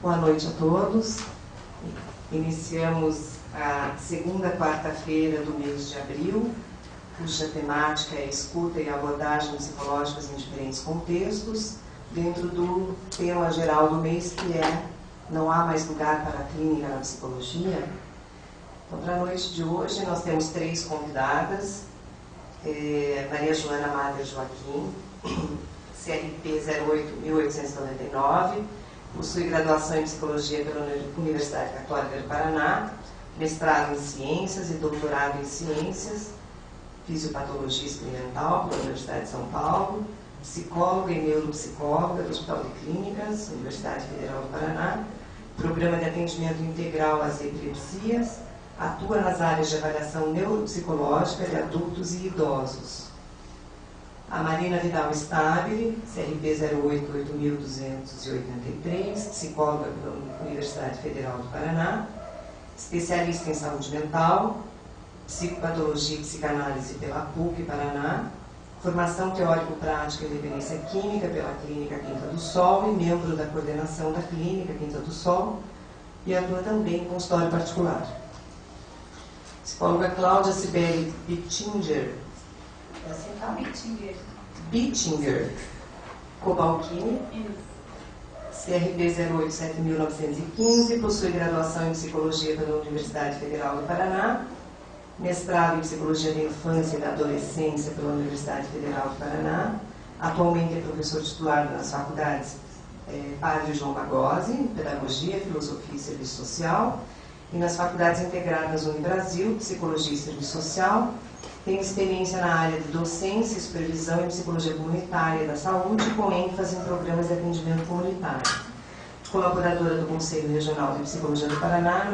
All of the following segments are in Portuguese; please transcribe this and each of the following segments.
Boa noite a todos. Iniciamos a segunda quarta-feira do mês de abril, cuja temática é escuta e abordagem psicológicas em diferentes contextos, dentro do tema geral do mês, que é Não há mais lugar para a clínica na psicologia. Então, para a noite de hoje, nós temos 3 convidadas. Maria Joana Mader Joaquim, CRP 08-1899, possui graduação em Psicologia pela Universidade Católica do Paraná, mestrado em Ciências e doutorado em Ciências, Fisiopatologia Experimental pela Universidade de São Paulo, psicóloga e neuropsicóloga do Hospital de Clínicas, Universidade Federal do Paraná, programa de atendimento integral às epilepsias, atua nas áreas de avaliação neuropsicológica de adultos e idosos. A Marina Vidal Stabile, CRP 08-8283, psicóloga pela Universidade Federal do Paraná, especialista em saúde mental, psicopatologia e psicanálise pela PUC Paraná, formação teórico-prática em dependência química pela Clínica Quinta do Sol e membro da coordenação da Clínica Quinta do Sol, e atua também em consultório particular. Psicóloga Cláudia Cibele Bittinger, Bittinger, Cobalcini, CRP 08-7915, possui graduação em Psicologia pela Universidade Federal do Paraná, mestrado em Psicologia da Infância e da Adolescência pela Universidade Federal do Paraná, atualmente é professor titular nas faculdades Padre João Magozzi, Pedagogia, Filosofia e Serviço Social, e nas faculdades integradas Unibrasil, Psicologia e Serviço Social. Tem experiência na área de docência, supervisão e psicologia comunitária da saúde, com ênfase em programas de atendimento comunitário. Colaboradora do Conselho Regional de Psicologia do Paraná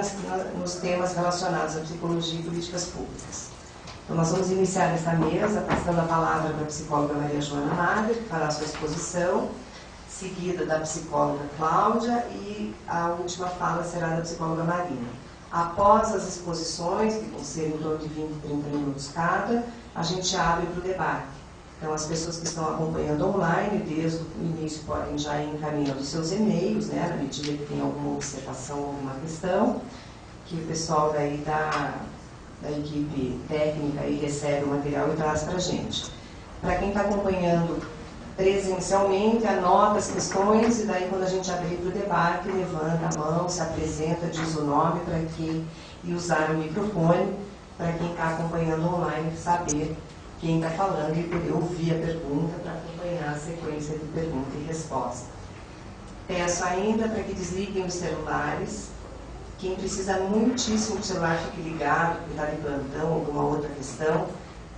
nos temas relacionados à psicologia e políticas públicas. Então, nós vamos iniciar esta mesa passando a palavra para a psicóloga Maria Joana Mader, que fará a sua exposição, seguida da psicóloga Cláudia, e a última fala será da psicóloga Marina. Após as exposições, que vão ser em torno de 20, 30 minutos cada, a gente abre para o debate. Então, as pessoas que estão acompanhando online, desde o início, podem já ir encaminhando seus e-mails, né, na medida que tem alguma observação, alguma questão, que o pessoal daí da equipe técnica aí recebe o material e traz para a gente. Para quem está acompanhando presencialmente, anota as questões e daí quando a gente abrir para o debate, levanta a mão, se apresenta, diz o nome e usar o microfone para quem está acompanhando online saber quem está falando e poder ouvir a pergunta para acompanhar a sequência de pergunta e resposta. Peço ainda para que desliguem os celulares. Quem precisa muitíssimo do celular fique ligado, que está de plantão, alguma outra questão.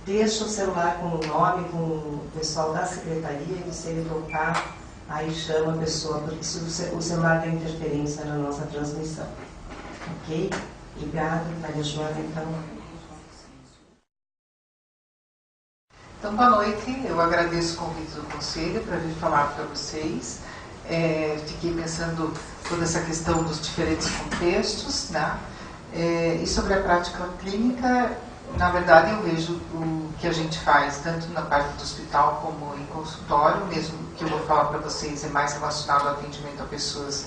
Deixa o celular com o nome, com o pessoal da secretaria, que se ele tocar, aí chama a pessoa, porque se o celular tem interferência na nossa transmissão. Ok? Obrigada, Maria Joana, então. Então, boa noite. Eu agradeço o convite do Conselho para vir falar para vocês. Fiquei pensando toda essa questão dos diferentes contextos, né? E sobre a prática clínica. Na verdade, eu vejo o que a gente faz, tanto na parte do hospital como em consultório, mesmo que eu vou falar para vocês, é mais relacionado ao atendimento a pessoas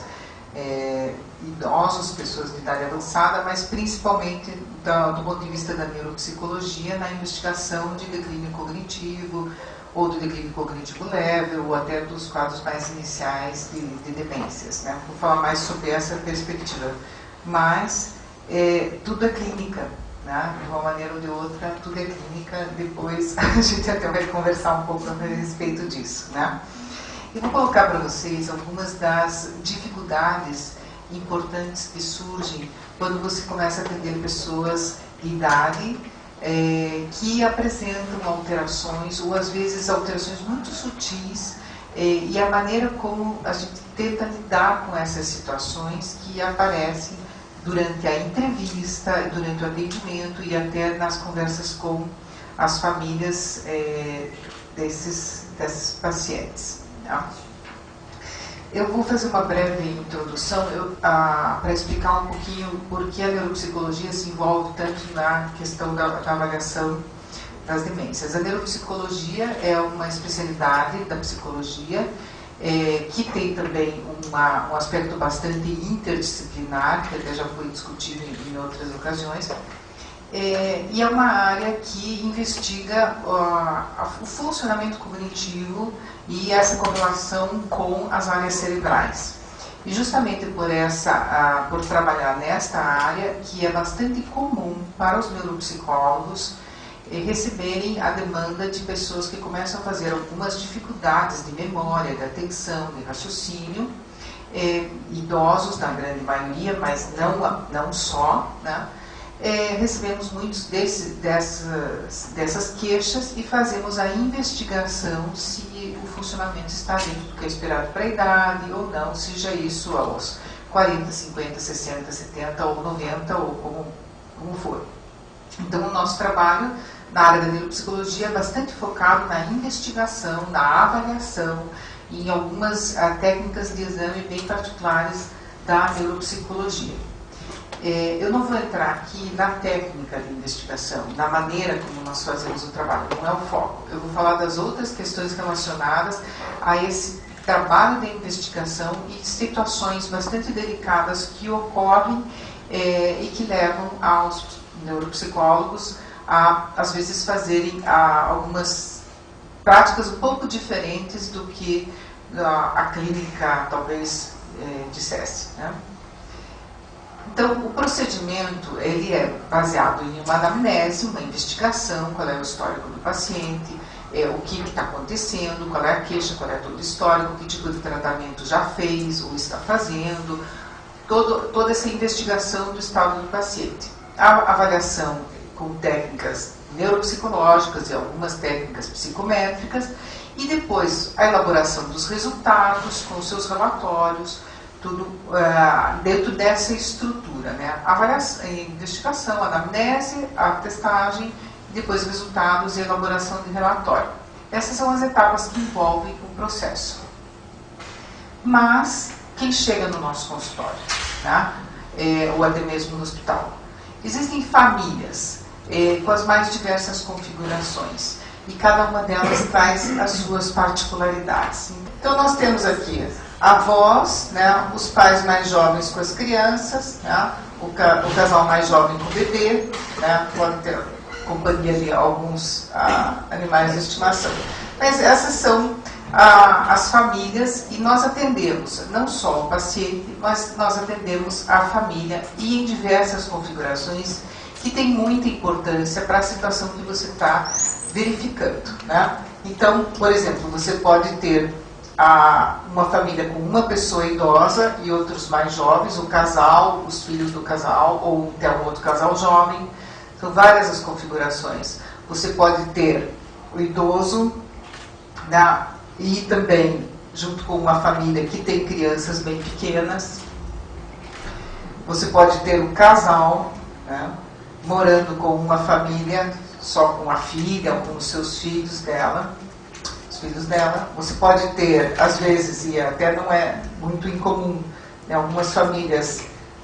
idosos, pessoas de idade avançada, mas principalmente do ponto de vista da neuropsicologia, na investigação de declínio cognitivo, ou do declínio cognitivo leve, ou até dos quadros mais iniciais de demências, né? Vou falar mais sobre essa perspectiva. Mas tudo é clínica. De uma maneira ou de outra, tudo é clínica. Depois a gente até vai conversar um pouco a respeito disso, né? E vou colocar para vocês algumas das dificuldades importantes que surgem quando você começa a atender pessoas de idade que apresentam alterações, ou às vezes alterações muito sutis, e a maneira como a gente tenta lidar com essas situações que aparecem durante a entrevista, durante o atendimento e até nas conversas com as famílias desses pacientes. Tá? Eu vou fazer uma breve introdução para explicar um pouquinho por que a neuropsicologia se envolve tanto na questão da avaliação das demências. A neuropsicologia é uma especialidade da psicologia que tem também um aspecto bastante interdisciplinar, que até já foi discutido em outras ocasiões, e é uma área que investiga o funcionamento cognitivo e essa correlação com as áreas cerebrais. E justamente por trabalhar nesta área, que é bastante comum para os neuropsicólogos receberem a demanda de pessoas que começam a fazer algumas dificuldades de memória, de atenção, de raciocínio, idosos na grande maioria, mas não só, né? Recebemos muitos dessas queixas e fazemos a investigação se o funcionamento está dentro do que é esperado para a idade ou não, seja isso aos 40, 50, 60, 70 ou 90 ou como for. Então o nosso trabalho na área da neuropsicologia é bastante focado na investigação, na avaliação e em algumas técnicas de exame bem particulares da neuropsicologia. Eu não vou entrar aqui na técnica de investigação, na maneira como nós fazemos o trabalho, não é o foco. Eu vou falar das outras questões relacionadas a esse trabalho de investigação e situações bastante delicadas que ocorrem e que levam aos neuropsicólogos a, às vezes, fazerem algumas práticas um pouco diferentes do que a clínica talvez dissesse, né? Então, o procedimento ele é baseado em uma anamnese, uma investigação, qual é o histórico do paciente, o que está acontecendo, qual é a queixa, qual é todo o histórico, que tipo de tratamento já fez ou está fazendo, toda essa investigação do estado do paciente. A avaliação com técnicas neuropsicológicas e algumas técnicas psicométricas, e depois a elaboração dos resultados com os seus relatórios, tudo dentro dessa estrutura, né? Avaliação, investigação, anamnese, a testagem, depois resultados e elaboração de relatório. Essas são as etapas que envolvem o processo. Mas quem chega no nosso consultório, tá? Ou até mesmo no hospital, existem famílias com as mais diversas configurações e cada uma delas traz as suas particularidades. Então nós temos aqui avós, né, os pais mais jovens com as crianças, né, o casal mais jovem com o bebê, né, pode ter companhia de alguns animais de estimação. Mas essas são as famílias e nós atendemos não só o paciente, mas nós atendemos a família e em diversas configurações que tem muita importância para a situação que você está verificando, né? Então, por exemplo, você pode ter uma família com uma pessoa idosa e outros mais jovens, o casal, os filhos do casal, ou até um outro casal jovem. São várias as configurações. Você pode ter o idoso, né, e também junto com uma família que tem crianças bem pequenas. Você pode ter o casal, né, morando com uma família, só com a filha ou com os seus filhos dela. Você pode ter, às vezes, e até não é muito incomum, né, algumas famílias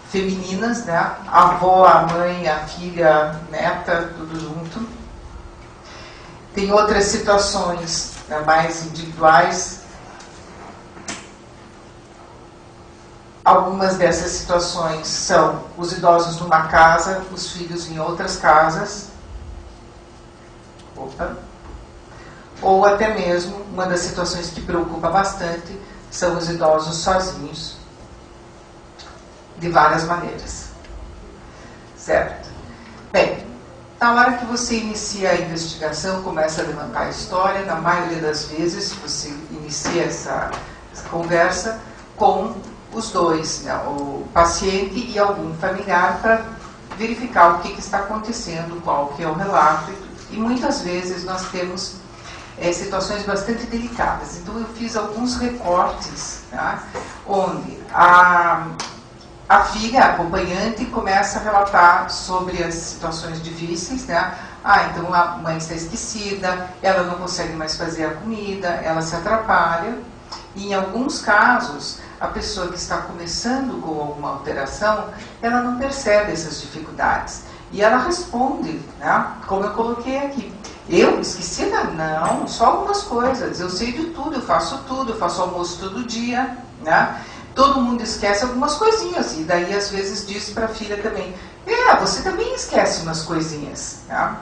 femininas, né, a avó, a mãe, a filha, a neta, tudo junto. Tem outras situações, né, mais individuais. Algumas dessas situações são os idosos numa casa, os filhos em outras casas. Ou até mesmo, uma das situações que preocupa bastante são os idosos sozinhos, de várias maneiras. Certo? Bem, na hora que você inicia a investigação, começa a levantar a história, na maioria das vezes você inicia essa conversa com os dois, né, o paciente e algum familiar, para verificar o que está acontecendo, qual que é o relato. E muitas vezes nós temos situações bastante delicadas. Então eu fiz alguns recortes, tá, onde a filha, a acompanhante, começa a relatar sobre as situações difíceis, né? Então a mãe está esquecida, ela não consegue mais fazer a comida, ela se atrapalha. E em alguns casos, a pessoa que está começando com alguma alteração, ela não percebe essas dificuldades. E ela responde, né, como eu coloquei aqui. Eu esquecida? Não, só algumas coisas. Eu sei de tudo, eu faço almoço todo dia, né? Todo mundo esquece algumas coisinhas, e daí às vezes diz para a filha também, você também esquece umas coisinhas, tá?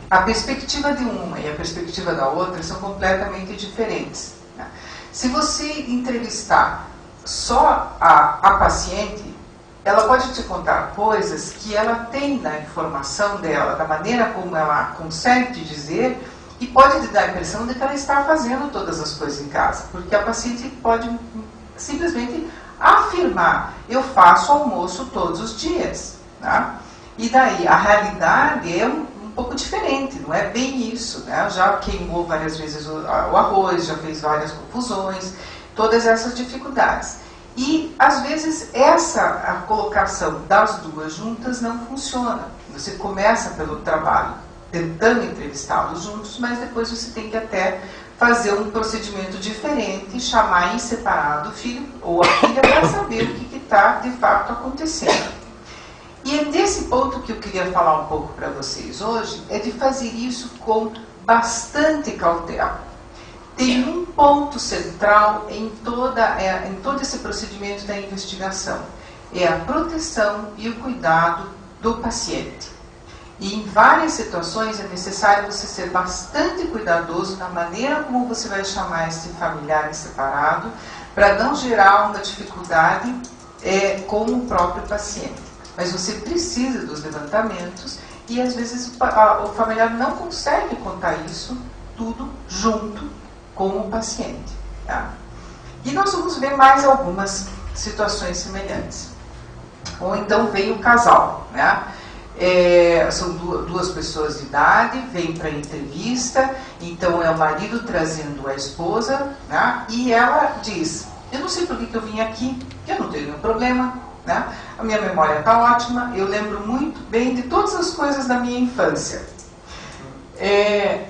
A perspectiva de uma e a perspectiva da outra são completamente diferentes, né? Se você entrevistar só a paciente, ela pode te contar coisas que ela tem na informação dela, da maneira como ela consegue te dizer, e pode te dar a impressão de que ela está fazendo todas as coisas em casa, porque a paciente pode simplesmente afirmar, eu faço almoço todos os dias, tá? E daí a realidade é um pouco diferente, não é bem isso, né? Já queimou várias vezes o arroz, já fez várias confusões, todas essas dificuldades. E às vezes a colocação das duas juntas não funciona. Você começa pelo trabalho tentando entrevistá-los juntos, mas depois você tem que até fazer um procedimento diferente, chamar em separado o filho ou a filha para saber o que está de fato acontecendo. E é nesse ponto que eu queria falar um pouco para vocês hoje, é de fazer isso com bastante cautela. Tem um ponto central em todo esse procedimento da investigação, é a proteção e o cuidado do paciente. E em várias situações é necessário você ser bastante cuidadoso na maneira como você vai chamar esse familiar em separado, para não gerar uma dificuldade com o próprio paciente. Mas você precisa dos levantamentos e às vezes o familiar não consegue contar isso tudo junto com o paciente. Tá? E nós vamos ver mais algumas situações semelhantes. Ou então vem o casal, né? São duas pessoas de idade, vêm para a entrevista, então é o marido trazendo a esposa, né? E ela diz, eu não sei por que eu vim aqui, eu não tenho nenhum problema, né? A minha memória está ótima, eu lembro muito bem de todas as coisas da minha infância.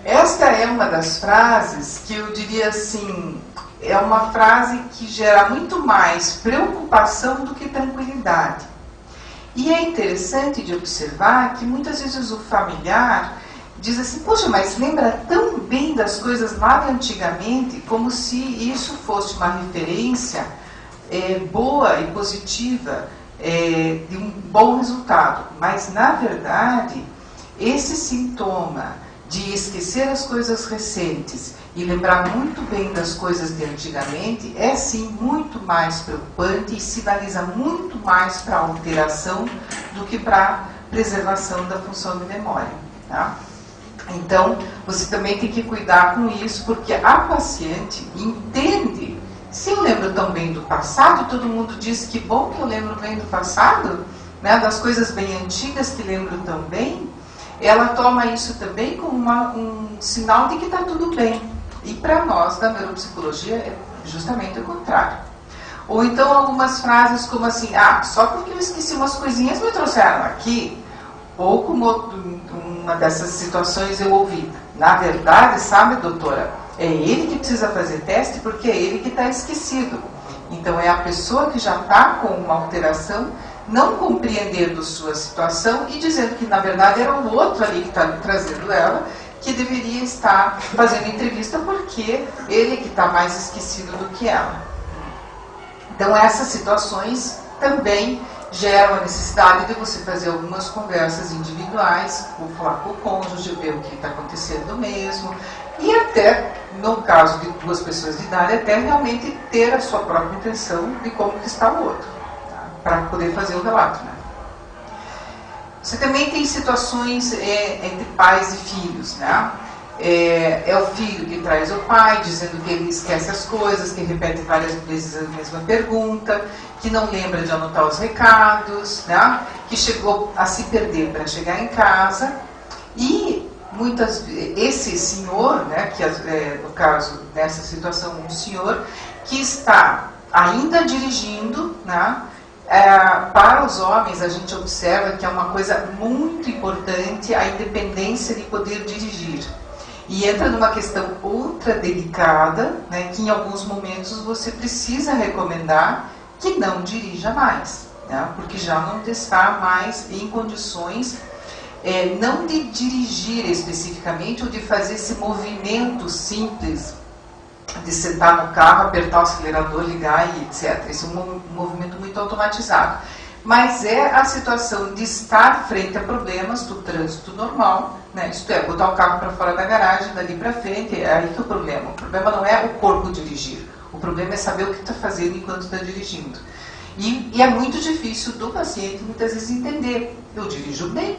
Esta é uma das frases que eu diria assim, é uma frase que gera muito mais preocupação do que tranquilidade. E é interessante de observar que muitas vezes o familiar diz assim, poxa, mas lembra tão bem das coisas lá de antigamente, como se isso fosse uma referência boa e positiva, de um bom resultado. Mas, na verdade, esse sintoma de esquecer as coisas recentes e lembrar muito bem das coisas de antigamente é sim muito mais preocupante e sinaliza muito mais para a alteração do que para a preservação da função de memória. Tá? Então, você também tem que cuidar com isso, porque a paciente entende, se eu lembro tão bem do passado, todo mundo diz que bom que eu lembro bem do passado, né, das coisas bem antigas que lembro tão bem, ela toma isso também como um sinal de que está tudo bem. E para nós, da neuropsicologia, é justamente o contrário. Ou então algumas frases como assim, só porque eu esqueci umas coisinhas me trouxeram aqui. Ou como uma dessas situações eu ouvi, na verdade, sabe, doutora, é ele que precisa fazer teste porque é ele que está esquecido. Então é a pessoa que já está com uma alteração, não compreendendo sua situação e dizendo que na verdade era o outro ali que está trazendo ela, que deveria estar fazendo entrevista porque ele que está mais esquecido do que ela. Então essas situações também geram a necessidade de você fazer algumas conversas individuais, ou falar com o cônjuge, ver o que está acontecendo mesmo, e até, no caso de duas pessoas de idade, até realmente ter a sua própria impressão de como que está o outro, tá? Para poder fazer o relato, né? Você também tem situações entre pais e filhos, né? É o filho que traz o pai, dizendo que ele esquece as coisas, que repete várias vezes a mesma pergunta, que não lembra de anotar os recados, né? Que chegou a se perder para chegar em casa. E esse senhor, né, que no caso dessa situação, um senhor que está ainda dirigindo, né? Para os homens, a gente observa que é uma coisa muito importante a independência de poder dirigir. E entra numa questão ultra delicada, né, que em alguns momentos você precisa recomendar que não dirija mais, né, porque já não está mais em condições não de dirigir especificamente ou de fazer esse movimento simples de sentar no carro, apertar o acelerador, ligar e etc. Esse é um movimento muito automatizado. Mas é a situação de estar frente a problemas do trânsito normal, né? Isto é, botar o carro para fora da garagem, dali para frente, é aí que é o problema. O problema não é o corpo dirigir, o problema é saber o que está fazendo enquanto está dirigindo. E é muito difícil do paciente muitas vezes entender, eu dirijo bem,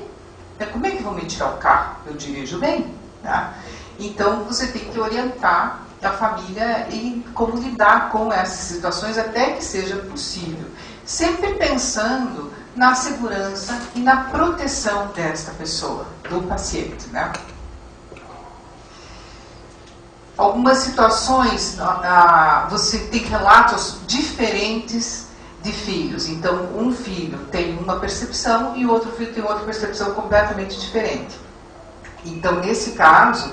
como é que vão me tirar o carro? Eu dirijo bem. Tá? Então você tem que orientar a família em como lidar com essas situações até que seja possível. Sempre pensando na segurança e na proteção desta pessoa, do paciente, né? Algumas situações, você tem relatos diferentes de filhos. Então, um filho tem uma percepção e o outro filho tem outra percepção completamente diferente. Então, nesse caso,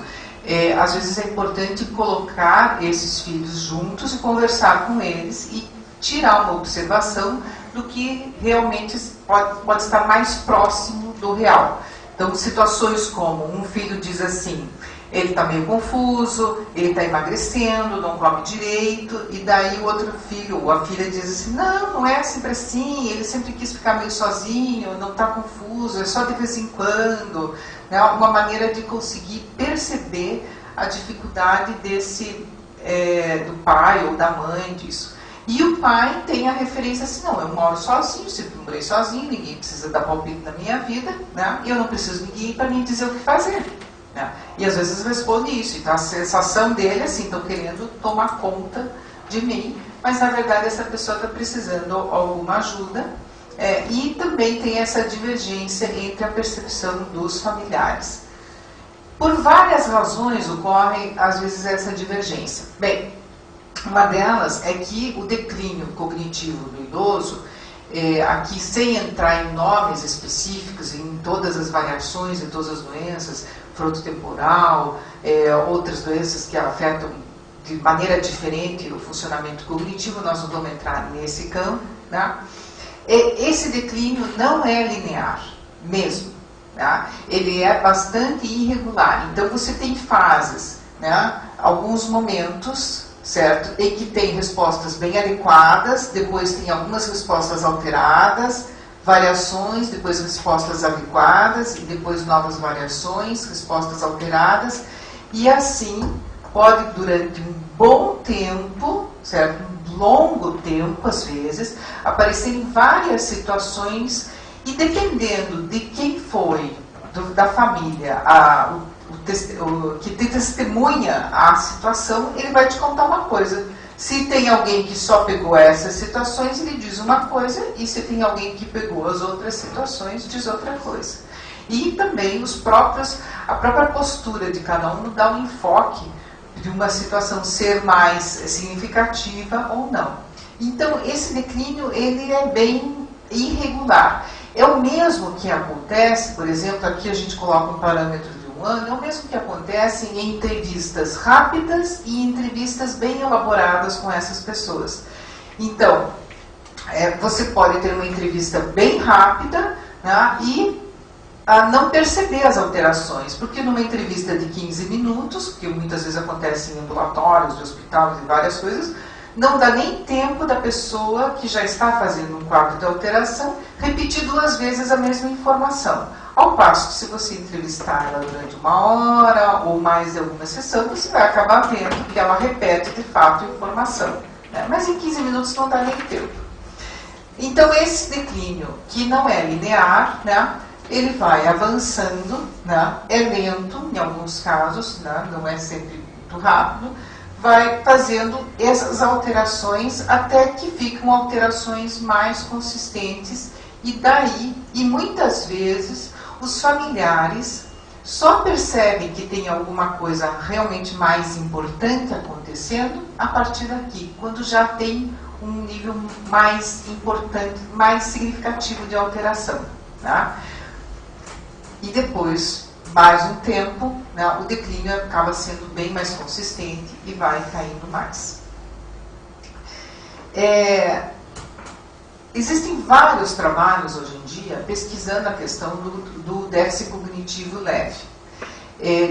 às vezes é importante colocar esses filhos juntos e conversar com eles e tirar uma observação do que realmente pode estar mais próximo do real. Então, situações como um filho diz assim, ele está meio confuso, ele está emagrecendo, não come direito, e daí o outro filho ou a filha diz assim, não é sempre assim, ele sempre quis ficar meio sozinho, não está confuso, é só de vez em quando. Né? Uma maneira de conseguir perceber a dificuldade do pai ou da mãe disso. E o pai tem a referência assim, não, eu moro sozinho, sempre morei sozinho, ninguém precisa dar palpite na minha vida, né? E eu não preciso de ninguém para me dizer o que fazer. Né? E às vezes responde isso, então a sensação dele é assim, estão querendo tomar conta de mim, mas na verdade essa pessoa está precisando alguma ajuda. E também tem essa divergência entre a percepção dos familiares. Por várias razões ocorre às vezes essa divergência. Bem, uma delas é que o declínio cognitivo do idoso, aqui sem entrar em nomes específicos, em todas as variações, em todas as doenças, frontotemporal, outras doenças que afetam de maneira diferente o funcionamento cognitivo, nós não vamos entrar nesse campo, né? Esse declínio não é linear, mesmo. Tá? Ele é bastante irregular. Então você tem fases, né? Alguns momentos, certo? Em que tem respostas bem adequadas, depois tem algumas respostas alteradas, variações, depois respostas adequadas, e depois novas variações, respostas alteradas, e assim pode durante um bom tempo, certo? Um longo tempo, às vezes, aparecerem várias situações, e dependendo de quem foi, da família, que te testemunha a situação, ele vai te contar uma coisa. Se tem alguém que só pegou essas situações, ele diz uma coisa, e se tem alguém que pegou as outras situações, diz outra coisa. E também a própria postura de cada um dá um enfoque de uma situação ser mais significativa ou não. Então, esse declínio, ele é bem irregular. É o mesmo que acontece, por exemplo, aqui a gente coloca um parâmetro de um ano, é o mesmo que acontece em entrevistas rápidas e entrevistas bem elaboradas com essas pessoas. Então, você pode ter uma entrevista bem rápida, né, e não perceber as alterações, porque numa entrevista de 15 minutos, que muitas vezes acontece em ambulatórios, de hospitais e várias coisas, não dá nem tempo da pessoa que já está fazendo um quadro de alteração repetir 2 vezes a mesma informação. Ao passo que se você entrevistar ela durante 1 hora ou mais de alguma sessão, você vai acabar vendo que ela repete de fato a informação. Né? Mas em 15 minutos não dá nem tempo. Então esse declínio, que não é linear, né, ele vai avançando, né, é lento em alguns casos, né, não é sempre muito rápido, vai fazendo essas alterações até que ficam alterações mais consistentes, e muitas vezes os familiares só percebem que tem alguma coisa realmente mais importante acontecendo a partir daqui, quando já tem um nível mais importante, mais significativo de alteração. Tá? E depois, mais um tempo, né, o declínio acaba sendo bem mais consistente e vai caindo mais. Existem vários trabalhos hoje em dia pesquisando a questão do déficit cognitivo leve,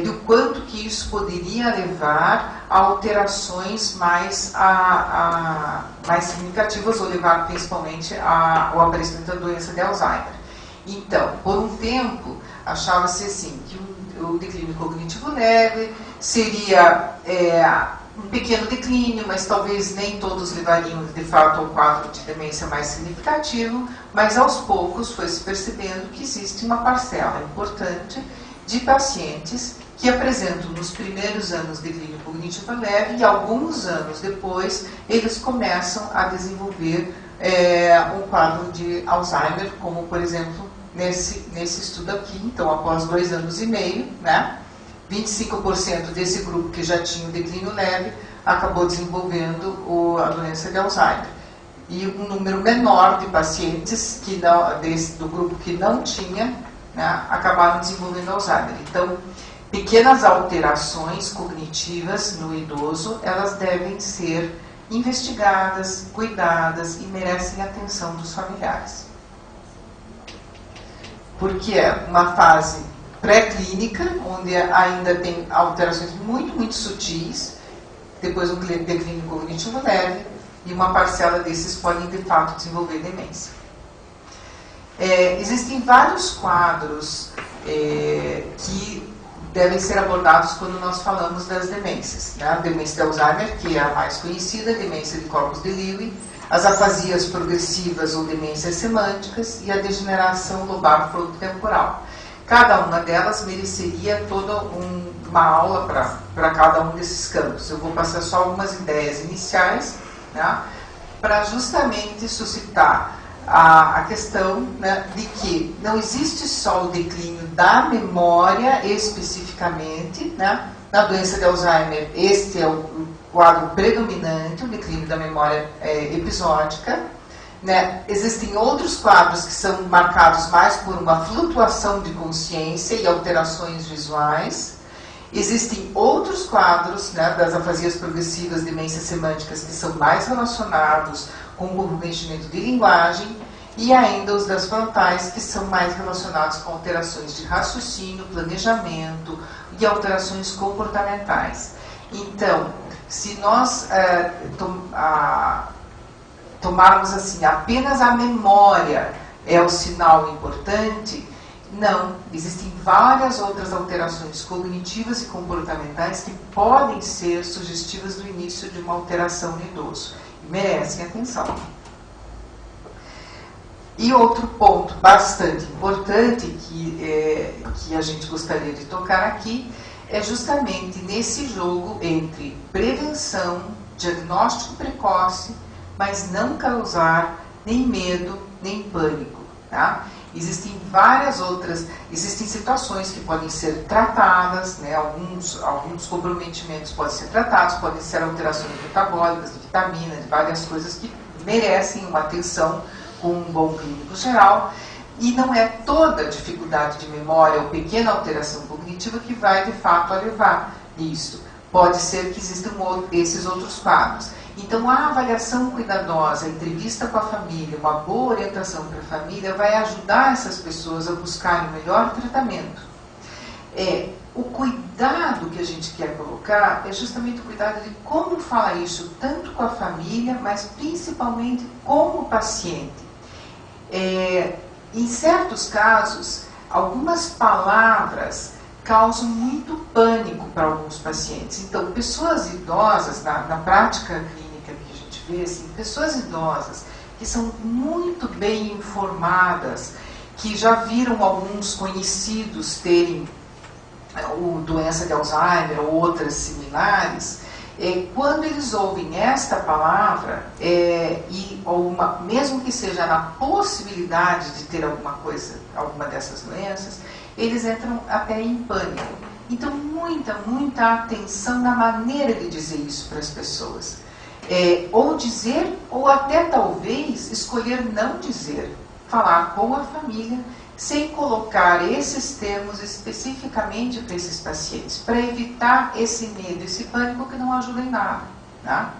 do quanto que isso poderia levar a alterações mais significativas, ou levar principalmente ao aparecimento da doença de Alzheimer. Então, por um tempo, achava-se assim, que o declínio cognitivo leve seria um pequeno declínio, mas talvez nem todos levariam de fato ao quadro de demência mais significativo, mas aos poucos foi se percebendo que existe uma parcela importante de pacientes que apresentam nos primeiros anos declínio cognitivo leve e alguns anos depois eles começam a desenvolver um quadro de Alzheimer, como por exemplo nesse estudo aqui. Então, após 2 anos e meio, né, 25% desse grupo que já tinha o declínio leve acabou desenvolvendo a doença de Alzheimer. E um número menor de pacientes do grupo que não tinha, né, acabaram desenvolvendo Alzheimer. Então, pequenas alterações cognitivas no idoso, elas devem ser investigadas, cuidadas e merecem a atenção dos familiares. Porque é uma fase pré-clínica, onde ainda tem alterações muito, muito sutis, depois um declínio cognitivo leve, e uma parcela desses podem, de fato, desenvolver demência. Existem vários quadros que devem ser abordados quando nós falamos das demências, né? A demência de Alzheimer, que é a mais conhecida, a demência de corpus de Lewy, as afasias progressivas ou demências semânticas e a degeneração lobar frontotemporal. Cada uma delas mereceria toda uma aula para cada um desses campos. Eu vou passar só algumas ideias iniciais, né, para justamente suscitar a questão, né, de que não existe só o declínio da memória especificamente, né? Na doença de Alzheimer, este é o quadro predominante, o declínio da memória episódica, né? Existem outros quadros que são marcados mais por uma flutuação de consciência e alterações visuais. Existem outros quadros, né, das afasias progressivas, demências semânticas, que são mais relacionados com o comprometimento de linguagem, e ainda os das frontais, que são mais relacionados com alterações de raciocínio, planejamento e alterações comportamentais. Então, se nós tomarmos assim, apenas a memória é o sinal importante, não. Existem várias outras alterações cognitivas e comportamentais que podem ser sugestivas do início de uma alteração no idoso e merecem atenção. E outro ponto bastante importante que a gente gostaria de tocar aqui é justamente nesse jogo entre prevenção, diagnóstico precoce, mas não causar nem medo, nem pânico, tá? Existem situações que podem ser tratadas, né? Alguns comprometimentos podem ser tratados, podem ser alterações metabólicas, de vitamina, de várias coisas que merecem uma atenção com um bom clínico geral, e não é toda dificuldade de memória ou pequena alteração cognitiva que vai, de fato, levar isso. Pode ser que existam esses outros quadros. Então, a avaliação cuidadosa, a entrevista com a família, uma boa orientação para a família vai ajudar essas pessoas a buscarem o melhor tratamento. O cuidado que a gente quer colocar é justamente o cuidado de como falar isso, tanto com a família, mas principalmente com o paciente. Em certos casos, algumas palavras causam muito pânico para alguns pacientes. Então, pessoas idosas, na prática clínica que a gente vê, assim, pessoas idosas que são muito bem informadas, que já viram alguns conhecidos terem doença de Alzheimer ou outras similares, quando eles ouvem esta palavra, mesmo que seja na possibilidade de ter alguma dessas doenças, eles entram até em pânico. Então, muita atenção na maneira de dizer isso para as pessoas. Ou dizer, ou até talvez escolher não dizer. Falar com a família, sem colocar esses termos especificamente para esses pacientes, para evitar esse medo, esse pânico que não ajuda em nada. Tá?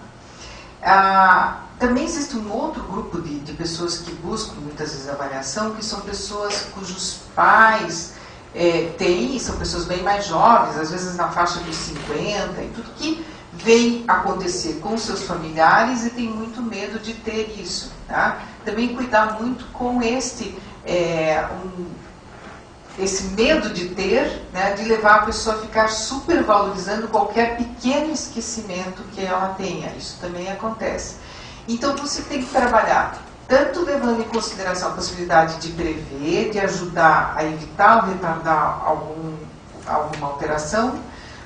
Também existe um outro grupo de pessoas que buscam muitas vezes avaliação, que são pessoas cujos pais têm, são pessoas bem mais jovens, às vezes na faixa dos 50 e tudo, que vem acontecer com seus familiares e tem muito medo de ter isso. Tá? Também cuidar muito com esse medo de ter, né, de levar a pessoa a ficar supervalorizando qualquer pequeno esquecimento que ela tenha. Isso também acontece. Então você tem que trabalhar, tanto levando em consideração a possibilidade de prever, de ajudar a evitar ou retardar alguma alteração,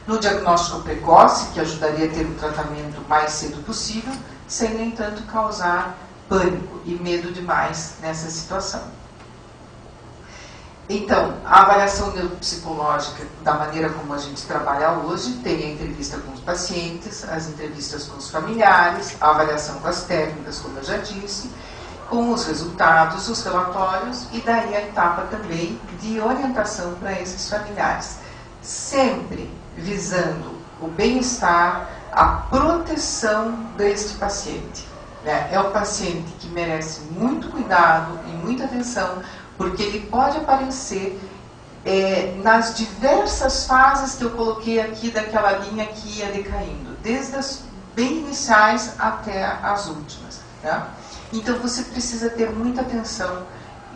no diagnóstico precoce, que ajudaria a ter um tratamento mais cedo possível, sem, no entanto, causar pânico e medo demais nessa situação. Então, a avaliação neuropsicológica, da maneira como a gente trabalha hoje, tem a entrevista com os pacientes, as entrevistas com os familiares, a avaliação com as técnicas, como eu já disse, com os resultados, os relatórios, e daí a etapa também de orientação para esses familiares. Sempre visando o bem-estar, a proteção deste paciente. Né? É um paciente que merece muito cuidado e muita atenção, porque ele pode aparecer nas diversas fases que eu coloquei aqui daquela linha que ia decaindo, desde as bem iniciais até as últimas. Né? Então você precisa ter muita atenção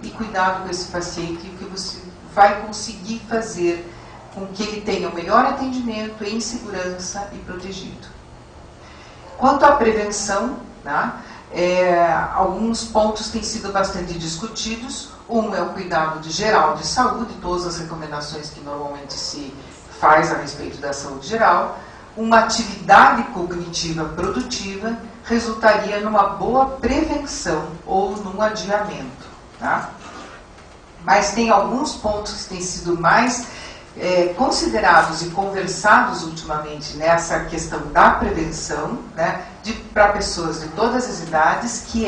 e cuidado com esse paciente, e o que você vai conseguir fazer com que ele tenha o melhor atendimento em segurança e protegido. Quanto à prevenção, né, alguns pontos têm sido bastante discutidos. Um é o cuidado geral de saúde, todas as recomendações que normalmente se faz a respeito da saúde geral. Uma atividade cognitiva produtiva resultaria numa boa prevenção ou num adiamento. Tá? Mas tem alguns pontos que têm sido mais considerados e conversados ultimamente nessa questão da prevenção, né, para pessoas de todas as idades, que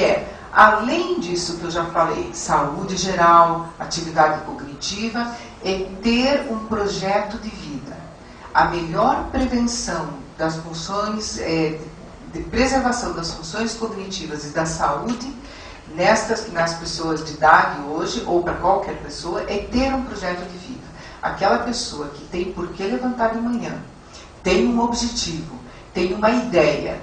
além disso que eu já falei, saúde geral, atividade cognitiva, ter um projeto de vida. A melhor prevenção das funções, de preservação das funções cognitivas e da saúde, nas pessoas de idade hoje, ou para qualquer pessoa, é ter um projeto de vida. Aquela pessoa que tem por que levantar de manhã, tem um objetivo, tem uma ideia,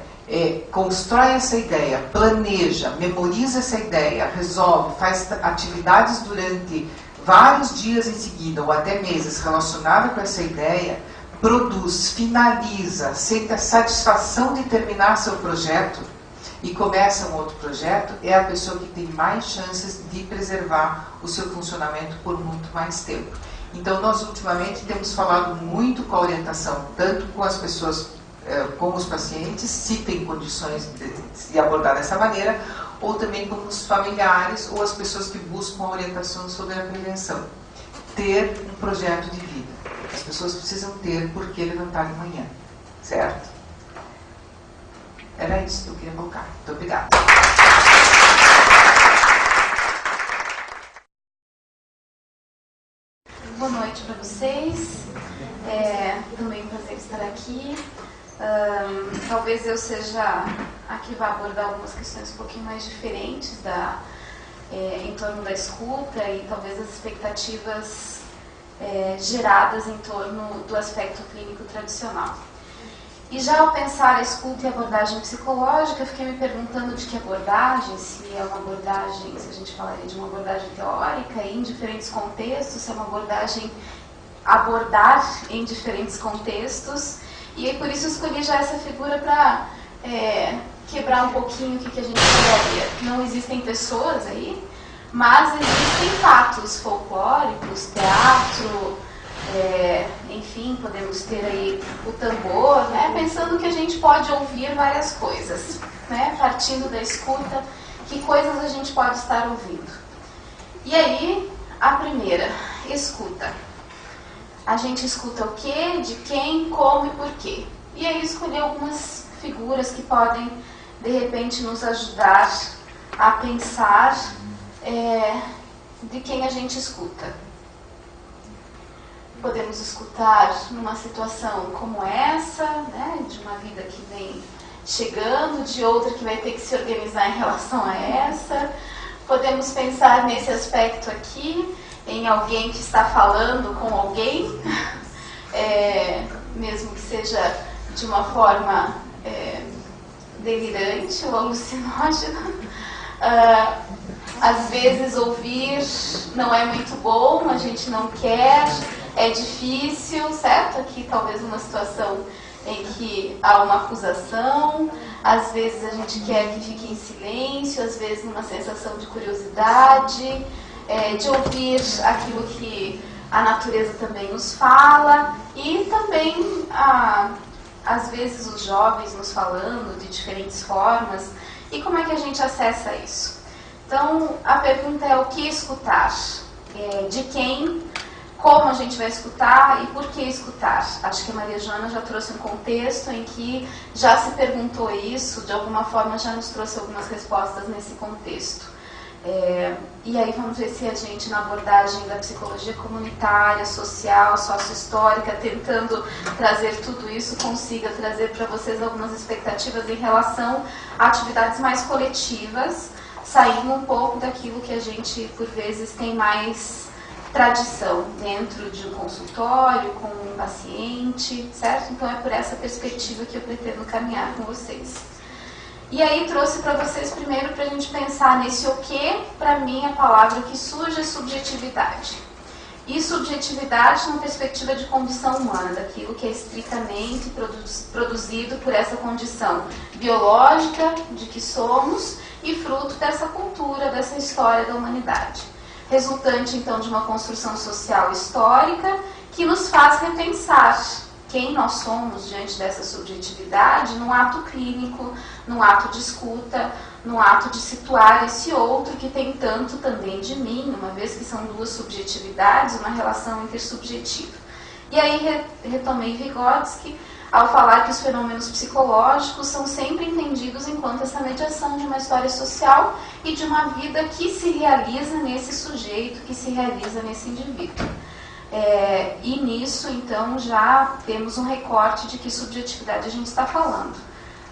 constrói essa ideia, planeja, memoriza essa ideia, resolve, faz atividades durante vários dias em seguida, ou até meses, relacionadas com essa ideia, produz, finaliza, sente a satisfação de terminar seu projeto e começa um outro projeto, é a pessoa que tem mais chances de preservar o seu funcionamento por muito mais tempo. Então, nós ultimamente temos falado muito com a orientação, tanto com as pessoas, com os pacientes, se tem condições de abordar dessa maneira, ou também com os familiares ou as pessoas que buscam a orientação sobre a prevenção. Ter um projeto de vida. As pessoas precisam ter por que levantar de manhã, certo? Era isso que eu queria colocar. Muito obrigada. Boa noite para vocês. Também um prazer estar aqui. Talvez eu seja a que vá abordar algumas questões um pouquinho mais diferentes em torno da escuta e talvez as expectativas geradas em torno do aspecto clínico tradicional. E já ao pensar a escuta e a abordagem psicológica, eu fiquei me perguntando de que abordagem, se é uma abordagem, se a gente falaria de uma abordagem teórica em diferentes contextos, se é uma abordagem abordar em diferentes contextos. E aí por isso escolhi já essa figura para quebrar um pouquinho o que a gente falaria. Não existem pessoas aí, mas existem fatos folclóricos, teatro, enfim, podemos ter aí o tambor, né? Pensando que a gente pode ouvir várias coisas, né? Partindo da escuta, que coisas a gente pode estar ouvindo. E aí, a primeira, escuta. A gente escuta o quê, de quem, como e por quê. E aí escolhi algumas figuras que podem, de repente, nos ajudar a pensar de quem a gente escuta. Podemos escutar numa situação como essa, né, de uma vida que vem chegando, de outra que vai ter que se organizar em relação a essa. Podemos pensar nesse aspecto aqui, em alguém que está falando com alguém, mesmo que seja de uma forma delirante ou alucinógena. Às vezes ouvir não é muito bom, a gente não quer, é difícil, certo? Aqui talvez uma situação em que há uma acusação, às vezes a gente quer que fique em silêncio, às vezes uma sensação de curiosidade, de ouvir aquilo que a natureza também nos fala, e também, às vezes, os jovens nos falando de diferentes formas. E como é que a gente acessa isso? Então, a pergunta é: o que escutar? De quem? Como a gente vai escutar e por que escutar? Acho que a Maria Joana já trouxe um contexto em que já se perguntou isso, de alguma forma já nos trouxe algumas respostas nesse contexto. E aí vamos ver se a gente, na abordagem da psicologia comunitária, social, sócio-histórica, tentando trazer tudo isso, consiga trazer para vocês algumas expectativas em relação a atividades mais coletivas, saindo um pouco daquilo que a gente, por vezes, tem mais tradição dentro de um consultório, com um paciente, certo? Então é por essa perspectiva que eu pretendo caminhar com vocês. E aí trouxe para vocês primeiro para a gente pensar nesse o que, para mim a palavra que surge é subjetividade. E subjetividade numa perspectiva de condição humana, daquilo que é estritamente produzido por essa condição biológica de que somos e fruto dessa cultura, dessa história da humanidade. Resultante então de uma construção social histórica que nos faz repensar quem nós somos diante dessa subjetividade num ato clínico, num ato de escuta, num ato de situar esse outro que tem tanto também de mim, uma vez que são duas subjetividades, uma relação intersubjetiva. E aí retomei Vygotsky ao falar que os fenômenos psicológicos são sempre entendidos enquanto essa mediação de uma história social e de uma vida que se realiza nesse sujeito, que se realiza nesse indivíduo. E nisso, então, já temos um recorte de que subjetividade a gente está falando.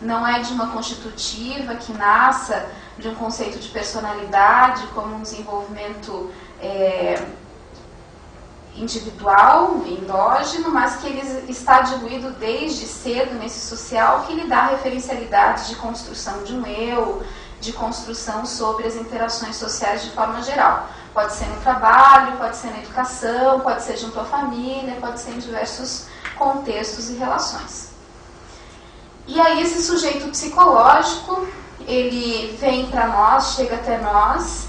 Não é de uma constitutiva que nasça de um conceito de personalidade como um desenvolvimento individual, endógeno, mas que ele está diluído desde cedo nesse social que lhe dá referencialidade de construção de um eu, de construção sobre as interações sociais de forma geral. Pode ser no trabalho, pode ser na educação, pode ser junto à família, pode ser em diversos contextos e relações. E aí esse sujeito psicológico, ele vem para nós, chega até nós,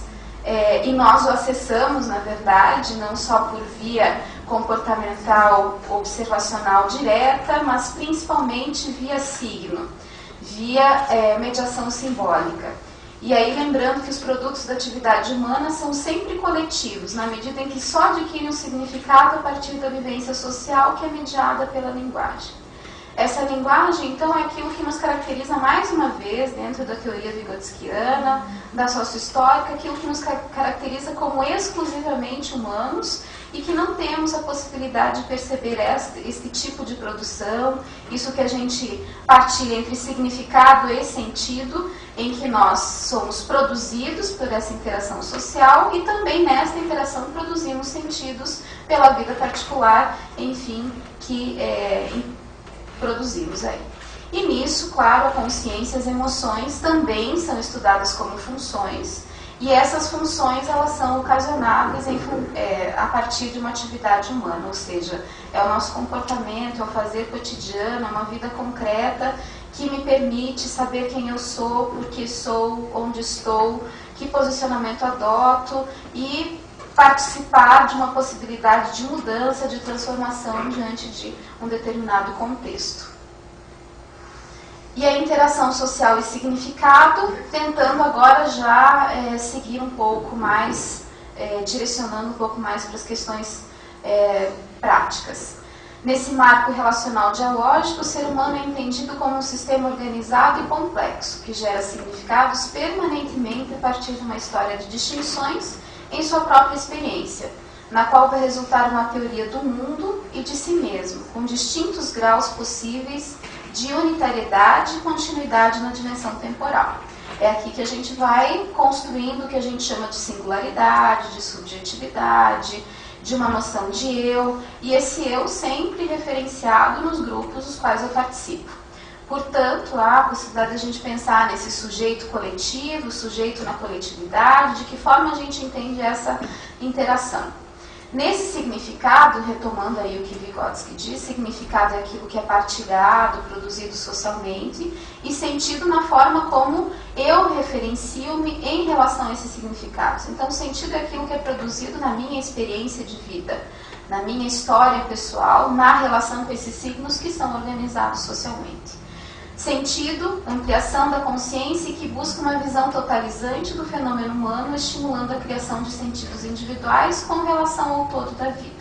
e nós o acessamos, na verdade, não só por via comportamental observacional direta, mas principalmente via signo, via mediação simbólica. E aí lembrando que os produtos da atividade humana são sempre coletivos, na medida em que só adquirem um significado a partir da vivência social que é mediada pela linguagem. Essa linguagem, então, é aquilo que nos caracteriza mais uma vez, dentro da teoria vygotskiana, da sócio-histórica, aquilo que nos caracteriza como exclusivamente humanos e que não temos a possibilidade de perceber este tipo de produção, isso que a gente partilha entre significado e sentido, em que nós somos produzidos por essa interação social e também nesta interação produzimos sentidos pela vida particular, enfim, que produzimos aí. E nisso, claro, a consciência e as emoções também são estudadas como funções, e essas funções elas são ocasionadas a partir de uma atividade humana, ou seja, é o nosso comportamento, é o fazer cotidiano, é uma vida concreta que me permite saber quem eu sou, por que sou, onde estou, que posicionamento adoto e participar de uma possibilidade de mudança, de transformação diante de um determinado contexto. E a interação social e significado, tentando agora já seguir um pouco mais, direcionando um pouco mais para as questões práticas. Nesse marco relacional dialógico, o ser humano é entendido como um sistema organizado e complexo, que gera significados permanentemente a partir de uma história de distinções em sua própria experiência, na qual vai resultar uma teoria do mundo e de si mesmo, com distintos graus possíveis de unitariedade e continuidade na dimensão temporal. É aqui que a gente vai construindo o que a gente chama de singularidade, de subjetividade, de uma noção de eu, e esse eu sempre referenciado nos grupos dos quais eu participo. Portanto, há a possibilidade de a gente pensar nesse sujeito coletivo, sujeito na coletividade, de que forma a gente entende essa interação. Nesse significado, retomando aí o que Vygotsky diz, significado é aquilo que é partilhado, produzido socialmente, e sentido na forma como eu referencio-me em relação a esses significados. Então, sentido é aquilo que é produzido na minha experiência de vida, na minha história pessoal, na relação com esses signos que são organizados socialmente. Sentido, ampliação da consciência que busca uma visão totalizante do fenômeno humano, estimulando a criação de sentidos individuais com relação ao todo da vida.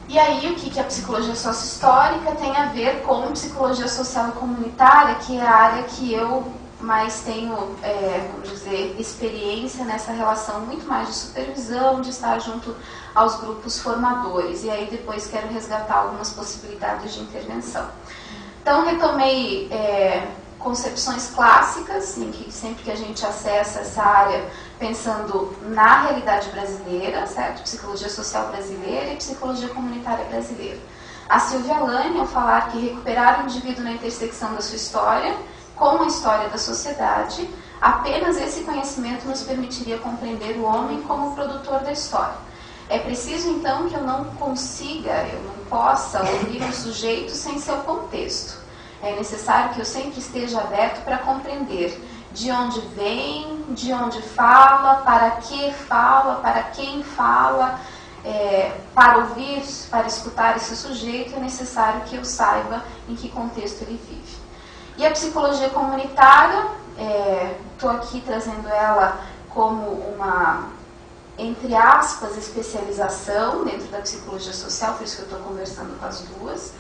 E aí, o que a psicologia sócio-histórica tem a ver com psicologia social e comunitária, que é a área que eu mais tenho, vamos dizer, experiência nessa relação muito mais de supervisão, de estar junto aos grupos formadores. E aí depois quero resgatar algumas possibilidades de intervenção. Então, retomei concepções clássicas, em que sempre que a gente acessa essa área pensando na realidade brasileira, certo? Psicologia social brasileira e psicologia comunitária brasileira. A Silvia Lane, ao falar que recuperar o indivíduo na intersecção da sua história com a história da sociedade, apenas esse conhecimento nos permitiria compreender o homem como produtor da história. É preciso, então, que eu não possa ouvir um sujeito sem seu contexto. É necessário que eu sempre esteja aberto para compreender de onde vem, de onde fala, para que fala, para quem fala. Para ouvir, para escutar esse sujeito, é necessário que eu saiba em que contexto ele vive. E a psicologia comunitária, estou aqui trazendo ela como uma, entre aspas, especialização dentro da psicologia social, por isso que eu estou conversando com as duas,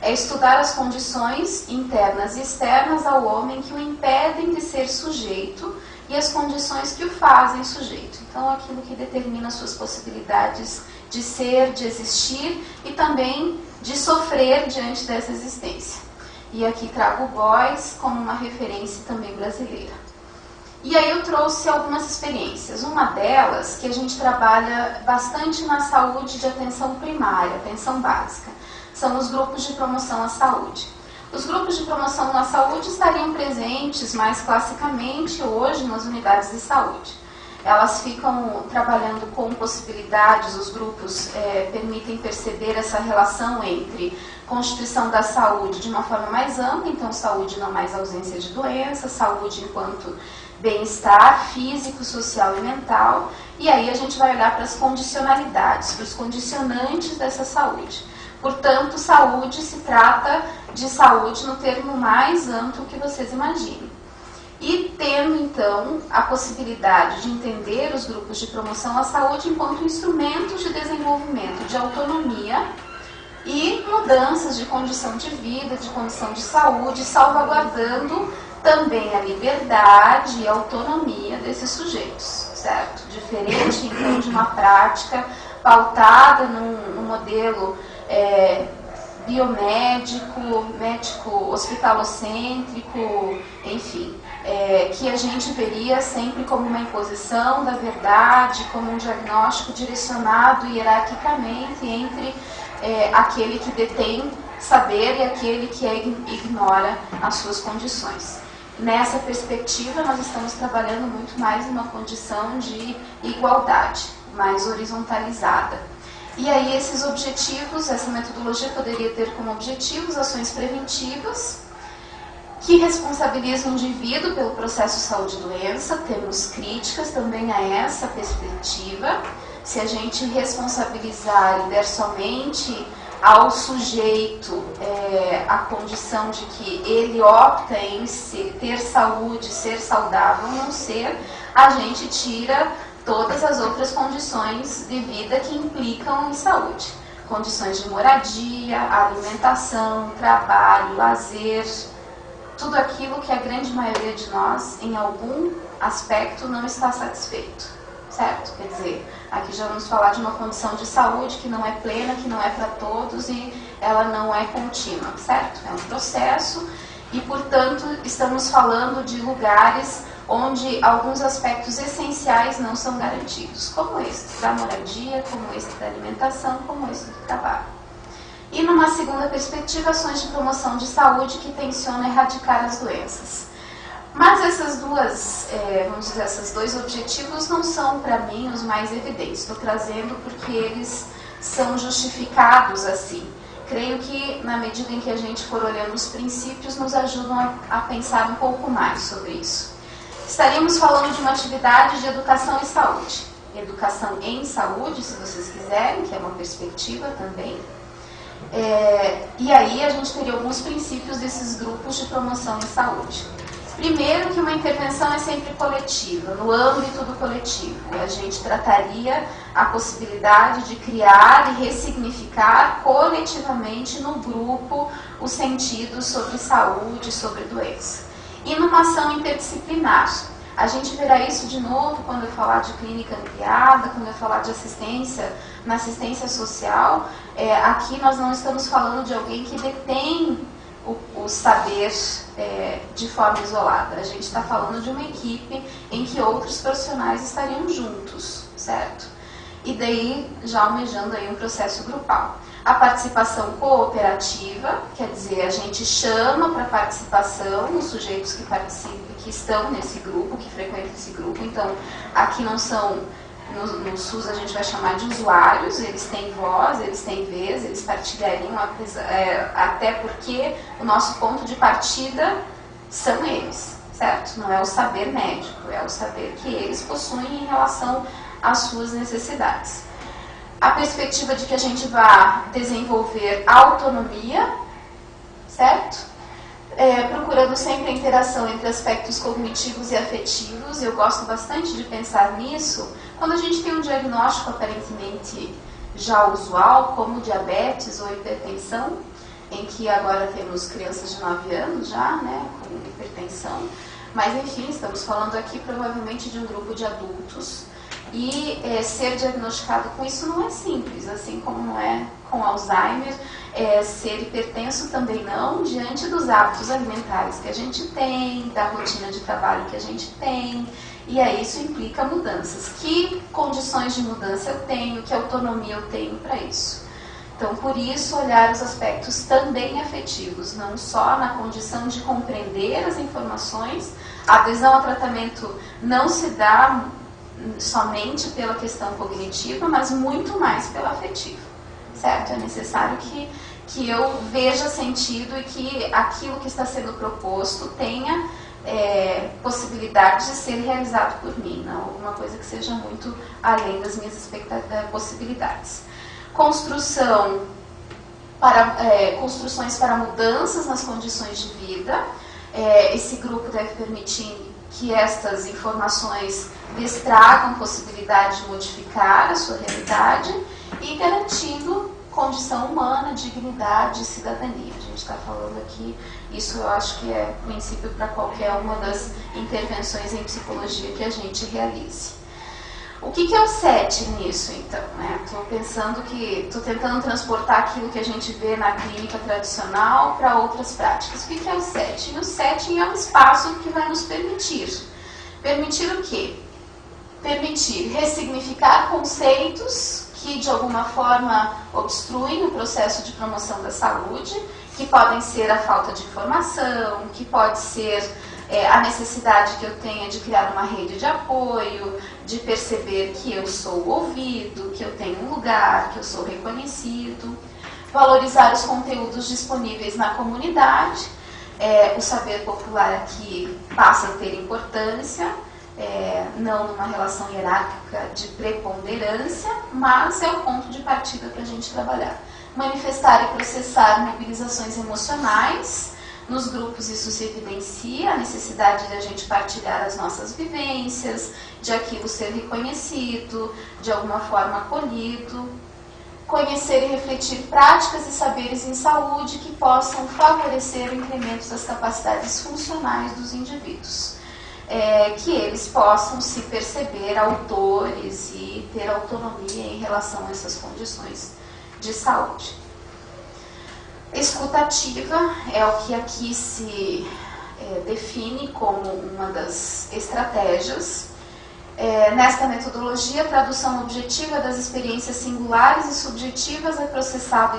é estudar as condições internas e externas ao homem que o impedem de ser sujeito e as condições que o fazem sujeito. Então, aquilo que determina suas possibilidades de ser, de existir e também de sofrer diante dessa existência. E aqui trago o Boyce como uma referência também brasileira. E aí eu trouxe algumas experiências. Uma delas, que a gente trabalha bastante na saúde de atenção primária, atenção básica, são os grupos de promoção à saúde. Os grupos de promoção à saúde estariam presentes mais classicamente hoje nas unidades de saúde. Elas ficam trabalhando com possibilidades, os grupos permitem perceber essa relação entre constituição da saúde de uma forma mais ampla, então saúde não mais ausência de doença, saúde enquanto bem-estar físico, social e mental, e aí a gente vai olhar para as condicionalidades, para os condicionantes dessa saúde. Portanto, saúde se trata de saúde no termo mais amplo que vocês imaginem. E tendo, então, a possibilidade de entender os grupos de promoção à saúde enquanto instrumentos de desenvolvimento de autonomia e mudanças de condição de vida, de condição de saúde, salvaguardando também a liberdade e a autonomia desses sujeitos, certo? Diferente, então, de uma prática pautada num modelo biomédico, médico hospitalocêntrico, enfim, que a gente veria sempre como uma imposição da verdade, como um diagnóstico direcionado hierarquicamente entre aquele que detém saber e aquele que ignora as suas condições. Nessa perspectiva, nós estamos trabalhando muito mais numa condição de igualdade, mais horizontalizada. E aí esses objetivos, essa metodologia poderia ter como objetivos ações preventivas que responsabilizam o indivíduo pelo processo saúde e doença. Temos críticas também a essa perspectiva. Se a gente responsabilizar e der somente ao sujeito a condição de que ele opta em ter saúde, ser saudável ou não ser, a gente tira todas as outras condições de vida que implicam em saúde. Condições de moradia, alimentação, trabalho, lazer, tudo aquilo que a grande maioria de nós, em algum aspecto, não está satisfeito. certo? Quer dizer, aqui já vamos falar de uma condição de saúde que não é plena, que não é para todos e ela não é contínua, certo? É um processo e, portanto, estamos falando de lugares onde alguns aspectos essenciais não são garantidos, como este da moradia, como este da alimentação, como este do trabalho. E, numa segunda perspectiva, ações de promoção de saúde que tensionam erradicar as doenças. Mas essas duas, vamos dizer, esses dois objetivos não são, para mim, os mais evidentes. Estou trazendo porque eles são justificados assim. Creio que, na medida em que a gente for olhando os princípios, nos ajudam a pensar um pouco mais sobre isso. Estaríamos falando de uma atividade de educação e saúde. Educação em saúde, se vocês quiserem, que é uma perspectiva também. E aí a gente teria alguns princípios desses grupos de promoção em saúde. Primeiro, que uma intervenção é sempre coletiva, no âmbito do coletivo. A gente trataria a possibilidade de criar e ressignificar coletivamente no grupo os sentidos sobre saúde, sobre doença. E numa ação interdisciplinar. A gente verá isso de novo quando eu falar de clínica ampliada, quando eu falar de assistência, na assistência social. Aqui nós não estamos falando de alguém que detém o saber de forma isolada. A gente está falando de uma equipe em que outros profissionais estariam juntos, certo? E daí já almejando aí um processo grupal. A participação cooperativa, quer dizer, a gente chama para participação os sujeitos que participam, que estão nesse grupo, que frequentam esse grupo. Então, aqui não são, no SUS a gente vai chamar de usuários, eles têm voz, eles têm vez, eles partilhariam, até porque o nosso ponto de partida são eles, certo? Não é o saber médico, é o saber que eles possuem em relação às suas necessidades. A perspectiva de que a gente vai desenvolver autonomia, certo? Procurando sempre a interação entre aspectos cognitivos e afetivos. Eu gosto bastante de pensar nisso quando a gente tem um diagnóstico aparentemente já usual, como diabetes ou hipertensão, em que agora temos crianças de 9 anos já, né, com hipertensão. Mas, enfim, estamos falando aqui provavelmente de um grupo de adultos. E ser diagnosticado com isso não é simples, assim como não é com Alzheimer. Ser hipertenso também não, diante dos hábitos alimentares que a gente tem, da rotina de trabalho que a gente tem, e aí isso implica mudanças. Que condições de mudança eu tenho, que autonomia eu tenho para isso? Então, por isso, olhar os aspectos também afetivos, não só na condição de compreender as informações. A adesão ao tratamento não se dá somente pela questão cognitiva, mas muito mais pela afetiva, certo? É necessário que eu veja sentido e que aquilo que está sendo proposto tenha possibilidade de ser realizado por mim, não alguma coisa que seja muito além das minhas possibilidades. Construções para mudanças nas condições de vida. Esse grupo deve permitir que estas informações lhes tragam possibilidade de modificar a sua realidade e garantindo condição humana, dignidade e cidadania. A gente está falando aqui, isso eu acho que é princípio para qualquer uma das intervenções em psicologia que a gente realize. O que é o SET nisso, então? Estou tentando transportar aquilo que a gente vê na clínica tradicional para outras práticas. O que é o SET? O SET é um espaço que vai nos permitir. Permitir o quê? Permitir ressignificar conceitos que, de alguma forma, obstruem o processo de promoção da saúde, que podem ser a falta de informação, que pode ser a necessidade que eu tenha de criar uma rede de apoio, de perceber que eu sou ouvido, que eu tenho um lugar, que eu sou reconhecido. Valorizar os conteúdos disponíveis na comunidade. O saber popular aqui passa a ter importância, não numa relação hierárquica de preponderância, mas é o ponto de partida para a gente trabalhar. Manifestar e processar mobilizações emocionais. Nos grupos isso se evidencia, a necessidade de a gente partilhar as nossas vivências, de aquilo ser reconhecido, de alguma forma acolhido. Conhecer e refletir práticas e saberes em saúde que possam favorecer o incremento das capacidades funcionais dos indivíduos. que eles possam se perceber autores e ter autonomia em relação a essas condições de saúde. Escutativa é o que aqui se define como uma das estratégias. Nesta metodologia, a tradução objetiva das experiências singulares e subjetivas é processada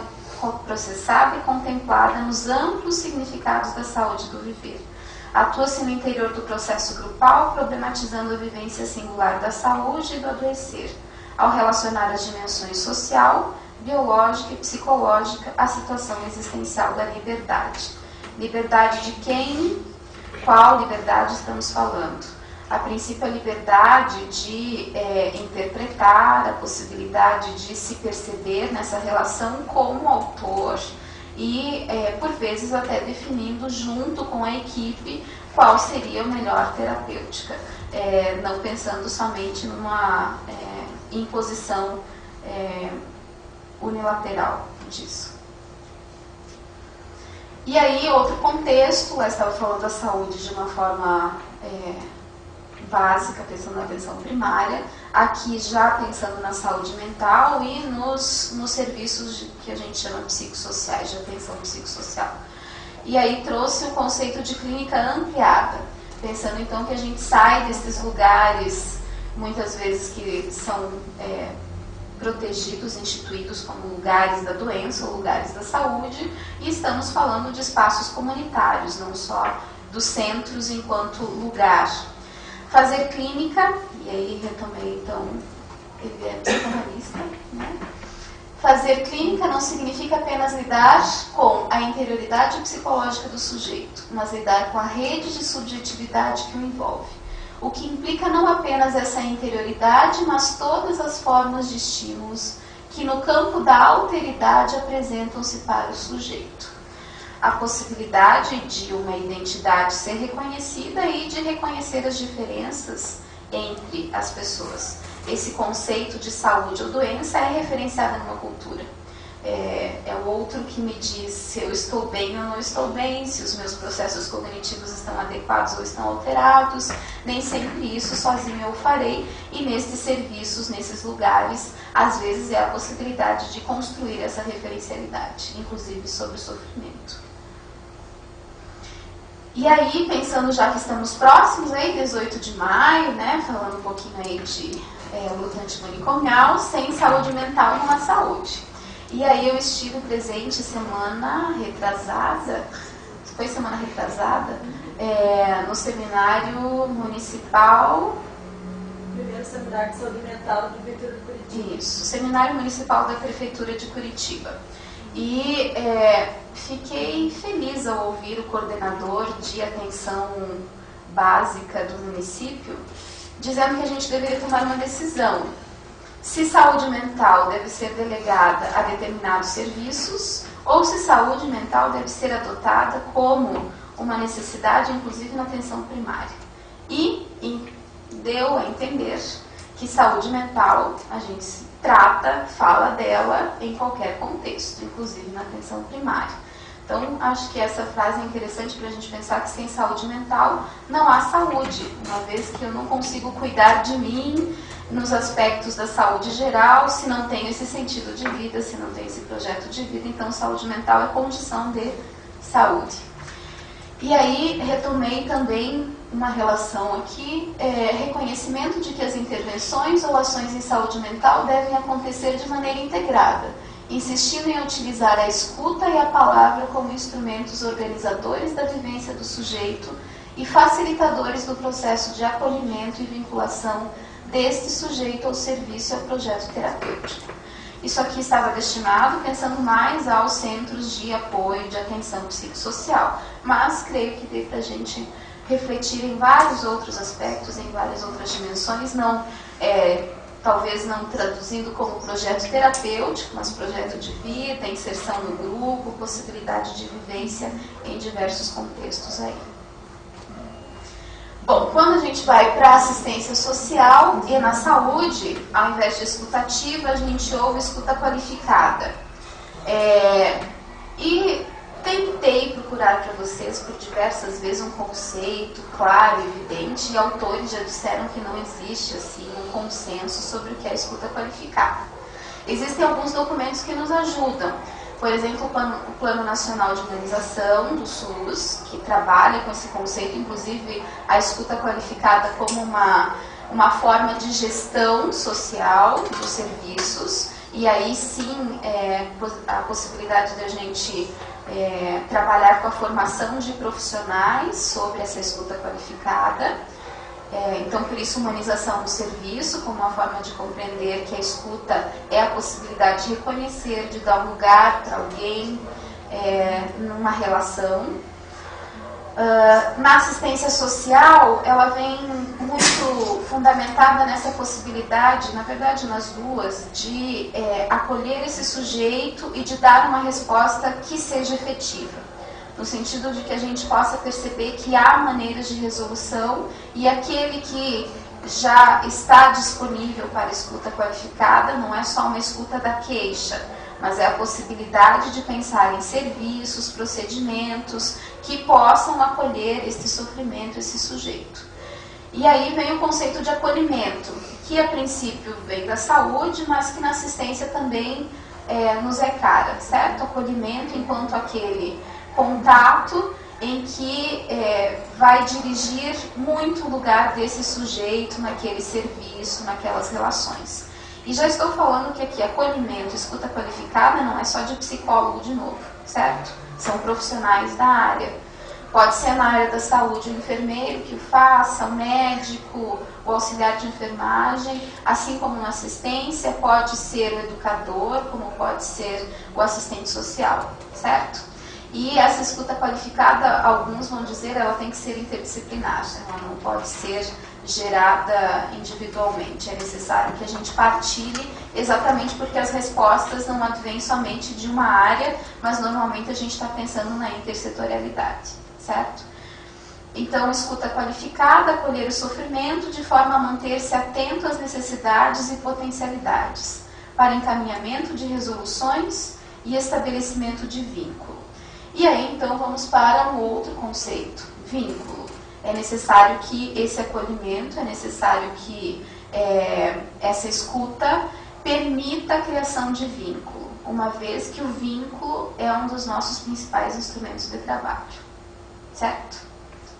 e contemplada nos amplos significados da saúde do viver. Atua-se no interior do processo grupal, problematizando a vivência singular da saúde e do adoecer, ao relacionar as dimensões social, biológica e psicológica à situação existencial da liberdade. Liberdade de quem? Qual liberdade estamos falando? A princípio, a liberdade de interpretar, a possibilidade de se perceber nessa relação como autor e, por vezes, até definindo junto com a equipe qual seria a melhor terapêutica, não pensando somente numa imposição unilateral disso. E aí, outro contexto, eu estava falando da saúde de uma forma básica, pensando na atenção primária, aqui já pensando na saúde mental e nos serviços que a gente chama psicossociais, de atenção psicossocial. E aí trouxe o conceito de clínica ampliada, pensando então que a gente sai desses lugares, muitas vezes que são protegidos, instituídos como lugares da doença ou lugares da saúde, e estamos falando de espaços comunitários, não só dos centros enquanto lugar. Fazer clínica, e aí retomei então, ele é psicanalista, né? Fazer clínica não significa apenas lidar com a interioridade psicológica do sujeito, mas lidar com a rede de subjetividade que o envolve. O que implica não apenas essa interioridade, mas todas as formas de estímulos que no campo da alteridade apresentam-se para o sujeito. A possibilidade de uma identidade ser reconhecida e de reconhecer as diferenças entre as pessoas. Esse conceito de saúde ou doença é referenciado numa cultura. É o outro que me diz se eu estou bem ou não estou bem, se os meus processos cognitivos estão adequados ou estão alterados. Nem sempre isso sozinho eu farei, e nesses serviços, nesses lugares, às vezes é a possibilidade de construir essa referencialidade, inclusive sobre o sofrimento. E aí, pensando já que estamos próximos, aí, 18 de maio, né, falando um pouquinho aí de luta antimanicomial, sem saúde mental não há saúde. E aí eu estive presente semana retrasada, no seminário municipal... Primeiro seminário de saúde mental da Prefeitura de Curitiba. Isso, seminário municipal da Prefeitura de Curitiba. E fiquei feliz ao ouvir o coordenador de atenção básica do município dizendo que a gente deveria tomar uma decisão. Se saúde mental deve ser delegada a determinados serviços ou se saúde mental deve ser adotada como uma necessidade, inclusive na atenção primária. E deu a entender que saúde mental a gente trata, fala dela em qualquer contexto, inclusive na atenção primária. Então, acho que essa frase é interessante para a gente pensar que sem saúde mental não há saúde, uma vez que eu não consigo cuidar de mim nos aspectos da saúde geral, se não tenho esse sentido de vida, se não tenho esse projeto de vida, então saúde mental é condição de saúde. E aí, retomei também uma relação aqui, reconhecimento de que as intervenções ou ações em saúde mental devem acontecer de maneira integrada, insistindo em utilizar a escuta e a palavra como instrumentos organizadores da vivência do sujeito e facilitadores do processo de acolhimento e vinculação deste sujeito ao serviço e ao projeto terapêutico. Isso aqui estava destinado pensando mais aos centros de apoio de atenção psicossocial, mas creio que dê para a gente refletir em vários outros aspectos, em várias outras dimensões, talvez não traduzindo como projeto terapêutico, mas projeto de vida, inserção no grupo, possibilidade de vivência em diversos contextos aí. Bom, quando a gente vai para a assistência social e na saúde, ao invés de escutativa, a gente ouve escuta qualificada. E tentei procurar estruturar para vocês por diversas vezes um conceito claro, evidente, e autores já disseram que não existe assim um consenso sobre o que é a escuta qualificada. Existem alguns documentos que nos ajudam. Por exemplo, o Plano Nacional de Imunização do SUS, que trabalha com esse conceito, inclusive a escuta qualificada como uma forma de gestão social dos serviços, e aí sim a possibilidade de a gente trabalhar com a formação de profissionais sobre essa escuta qualificada. Então, por isso, humanização do serviço, como uma forma de compreender que a escuta é a possibilidade de reconhecer, de dar um lugar para alguém numa relação. Na assistência social, ela vem muito fundamentada nessa possibilidade, na verdade nas duas, de acolher esse sujeito e de dar uma resposta que seja efetiva. No sentido de que a gente possa perceber que há maneiras de resolução e aquele que já está disponível para escuta qualificada não é só uma escuta da queixa, mas é a possibilidade de pensar em serviços, procedimentos que possam acolher esse sofrimento, esse sujeito. E aí vem o conceito de acolhimento, que a princípio vem da saúde, mas que na assistência também nos é cara, certo? Acolhimento enquanto aquele contato em que vai dirigir muito o lugar desse sujeito naquele serviço, naquelas relações. E já estou falando que aqui acolhimento, escuta qualificada não é só de psicólogo de novo, certo? São profissionais da área. Pode ser na área da saúde o enfermeiro que o faça, o médico, o auxiliar de enfermagem, assim como na assistência, pode ser o educador, como pode ser o assistente social, certo? E essa escuta qualificada, alguns vão dizer, ela tem que ser interdisciplinar, ela não pode ser gerada individualmente. É necessário que a gente partilhe, exatamente porque as respostas não advêm somente de uma área, mas normalmente a gente está pensando na intersetorialidade, certo? Então, escuta qualificada, acolher o sofrimento de forma a manter-se atento às necessidades e potencialidades, para encaminhamento de resoluções e estabelecimento de vínculo. E aí, então, vamos para um outro conceito, vínculo. É necessário que esse acolhimento, é necessário que essa escuta permita a criação de vínculo, uma vez que o vínculo é um dos nossos principais instrumentos de trabalho, certo?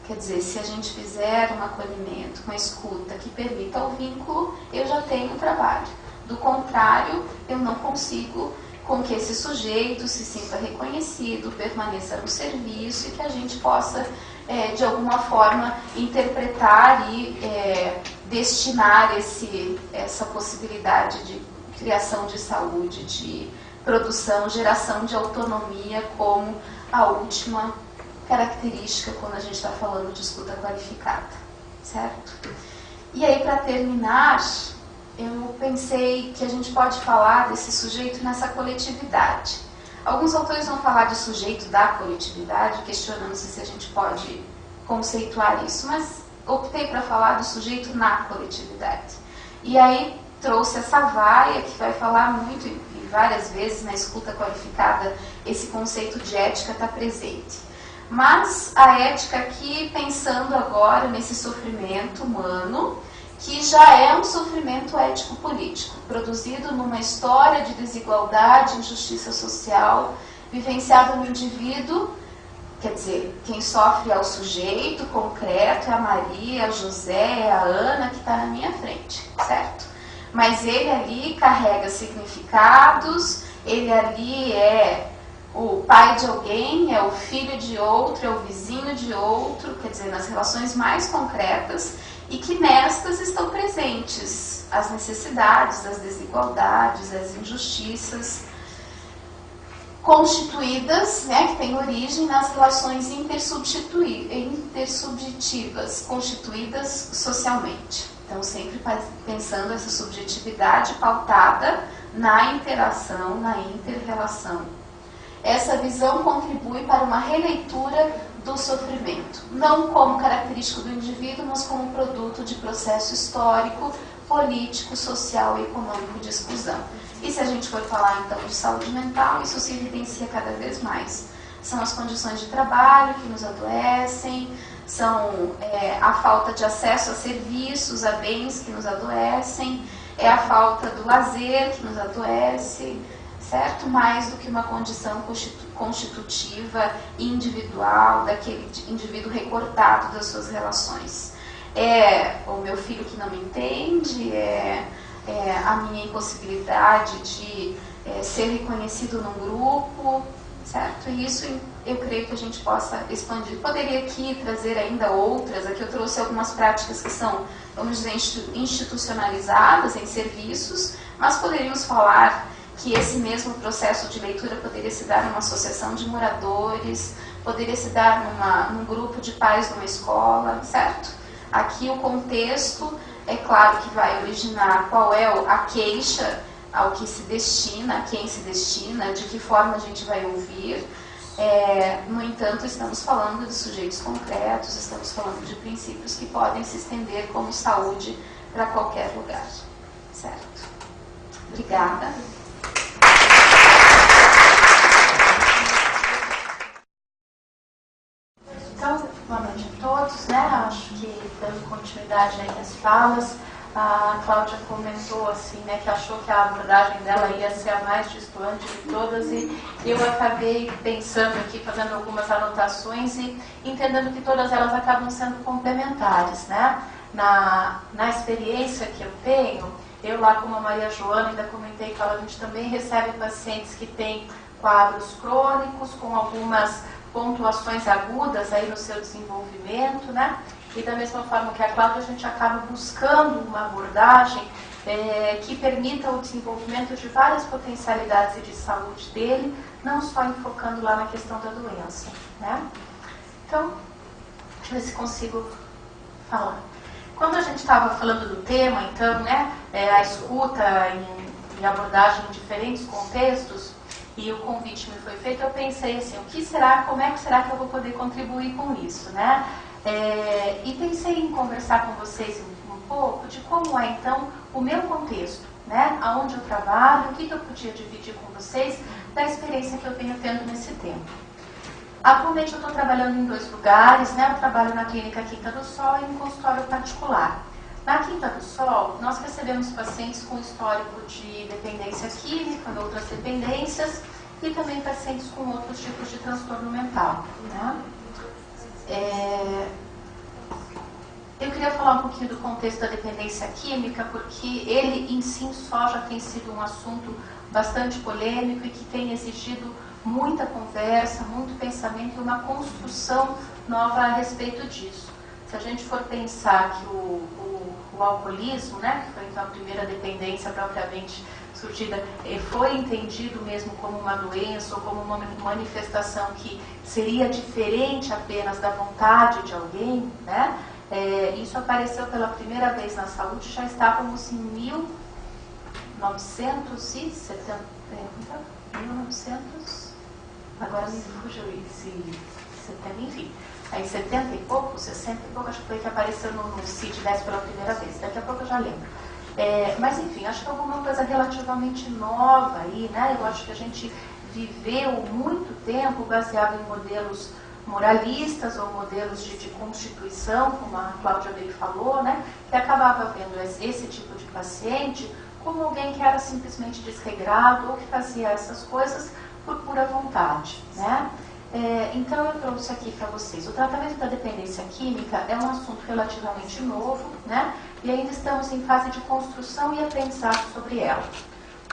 Quer dizer, se a gente fizer um acolhimento, uma escuta que permita o vínculo, eu já tenho trabalho. Do contrário, eu não consigo com que esse sujeito se sinta reconhecido, permaneça no serviço e que a gente possa, de alguma forma, interpretar e destinar essa possibilidade de criação de saúde, de produção, geração de autonomia como a última característica quando a gente está falando de escuta qualificada, certo? E aí, para terminar, eu pensei que a gente pode falar desse sujeito nessa coletividade. Alguns autores vão falar de sujeito da coletividade, questionando-se se a gente pode conceituar isso, mas optei para falar do sujeito na coletividade. E aí trouxe a Savaia, que vai falar muito e várias vezes na escuta qualificada, esse conceito de ética está presente. Mas a ética aqui, pensando agora nesse sofrimento humano, que já é um sofrimento ético-político, produzido numa história de desigualdade, injustiça social, vivenciado no indivíduo, quer dizer, quem sofre é o sujeito concreto, é a Maria, a José, é a Ana, que está na minha frente, certo? Mas ele ali carrega significados, ele ali é o pai de alguém, é o filho de outro, é o vizinho de outro, quer dizer, nas relações mais concretas, e que nestas estão presentes as necessidades, as desigualdades, as injustiças constituídas, que têm origem nas relações intersubjetivas, constituídas socialmente. Então, sempre pensando essa subjetividade pautada na interação, na inter-relação. Essa visão contribui para uma releitura do sofrimento, não como característico do indivíduo, mas como produto de processo histórico, político, social e econômico de exclusão. E se a gente for falar então de saúde mental, isso se evidencia cada vez mais são as condições de trabalho que nos adoecem, são a falta de acesso a serviços, a bens que nos adoecem, é a falta do lazer que nos adoece, certo? Mais do que uma condição constitutiva individual, daquele indivíduo recortado das suas relações. É o meu filho que não me entende, é a minha impossibilidade de ser reconhecido num grupo, certo? E isso eu creio que a gente possa expandir. Poderia aqui trazer ainda outras, aqui eu trouxe algumas práticas que são, vamos dizer, institucionalizadas em serviços, mas poderíamos falar que esse mesmo processo de leitura poderia se dar numa associação de moradores, poderia se dar num grupo de pais numa escola, certo? Aqui o contexto, é claro que vai originar qual é a queixa, ao que se destina, a quem se destina, de que forma a gente vai ouvir. No entanto, estamos falando de sujeitos concretos, estamos falando de princípios que podem se estender como saúde para qualquer lugar, certo? Obrigada. Então, boa noite a todos, né? Acho que dando continuidade aí às falas, a Cláudia comentou assim, né, que achou que a abordagem dela ia ser a mais destoante de todas, e eu acabei pensando aqui, fazendo algumas anotações e entendendo que todas elas acabam sendo complementares, né? Na experiência que eu tenho, eu lá como a Maria Joana ainda comentei que a gente também recebe pacientes que têm quadros crônicos com algumas pontuações agudas aí no seu desenvolvimento, né? E da mesma forma que a Cláudia, a gente acaba buscando uma abordagem que permita o desenvolvimento de várias potencialidades de saúde dele, não só enfocando lá na questão da doença, né? Então, deixa eu ver se consigo falar. Quando a gente estava falando do tema, então, né, a escuta em abordagem em diferentes contextos, e o convite me foi feito, eu pensei assim, como é que será que eu vou poder contribuir com isso, né? E pensei em conversar com vocês um pouco de como é, então, o meu contexto, né? Aonde eu trabalho, o que eu podia dividir com vocês da experiência que eu venho tendo nesse tempo. Atualmente eu estou trabalhando em 2 lugares, né? Eu trabalho na Clínica Quinta do Sol e em consultório particular. Na Quinta do Sol, nós recebemos pacientes com histórico de dependência química, outras dependências, e também pacientes com outros tipos de transtorno mental, né? Eu queria falar um pouquinho do contexto da dependência química, porque ele em si só já tem sido um assunto bastante polêmico e que tem exigido muita conversa, muito pensamento e uma construção nova a respeito disso. Se a gente for pensar que o alcoolismo, né, que foi então a primeira dependência propriamente surgida, foi entendido mesmo como uma doença ou como uma manifestação que seria diferente apenas da vontade de alguém, né? Isso apareceu pela primeira vez na saúde, já estávamos em 1970, agora me fugiu esse 70, enfim. Aí 70 e pouco, 60 e pouco, acho que foi que apareceu no CID-10 pela primeira vez. Daqui a pouco eu já lembro. Mas enfim, acho que é alguma coisa relativamente nova aí, né? Eu acho que a gente viveu muito tempo baseado em modelos moralistas ou modelos de constituição, como a Cláudia bem falou, né? Que acabava vendo esse tipo de paciente como alguém que era simplesmente desregrado ou que fazia essas coisas por pura vontade, né? Então eu trouxe aqui para vocês, o tratamento da dependência química é um assunto relativamente novo, né? E ainda estamos em fase de construção e aprendizado sobre ela.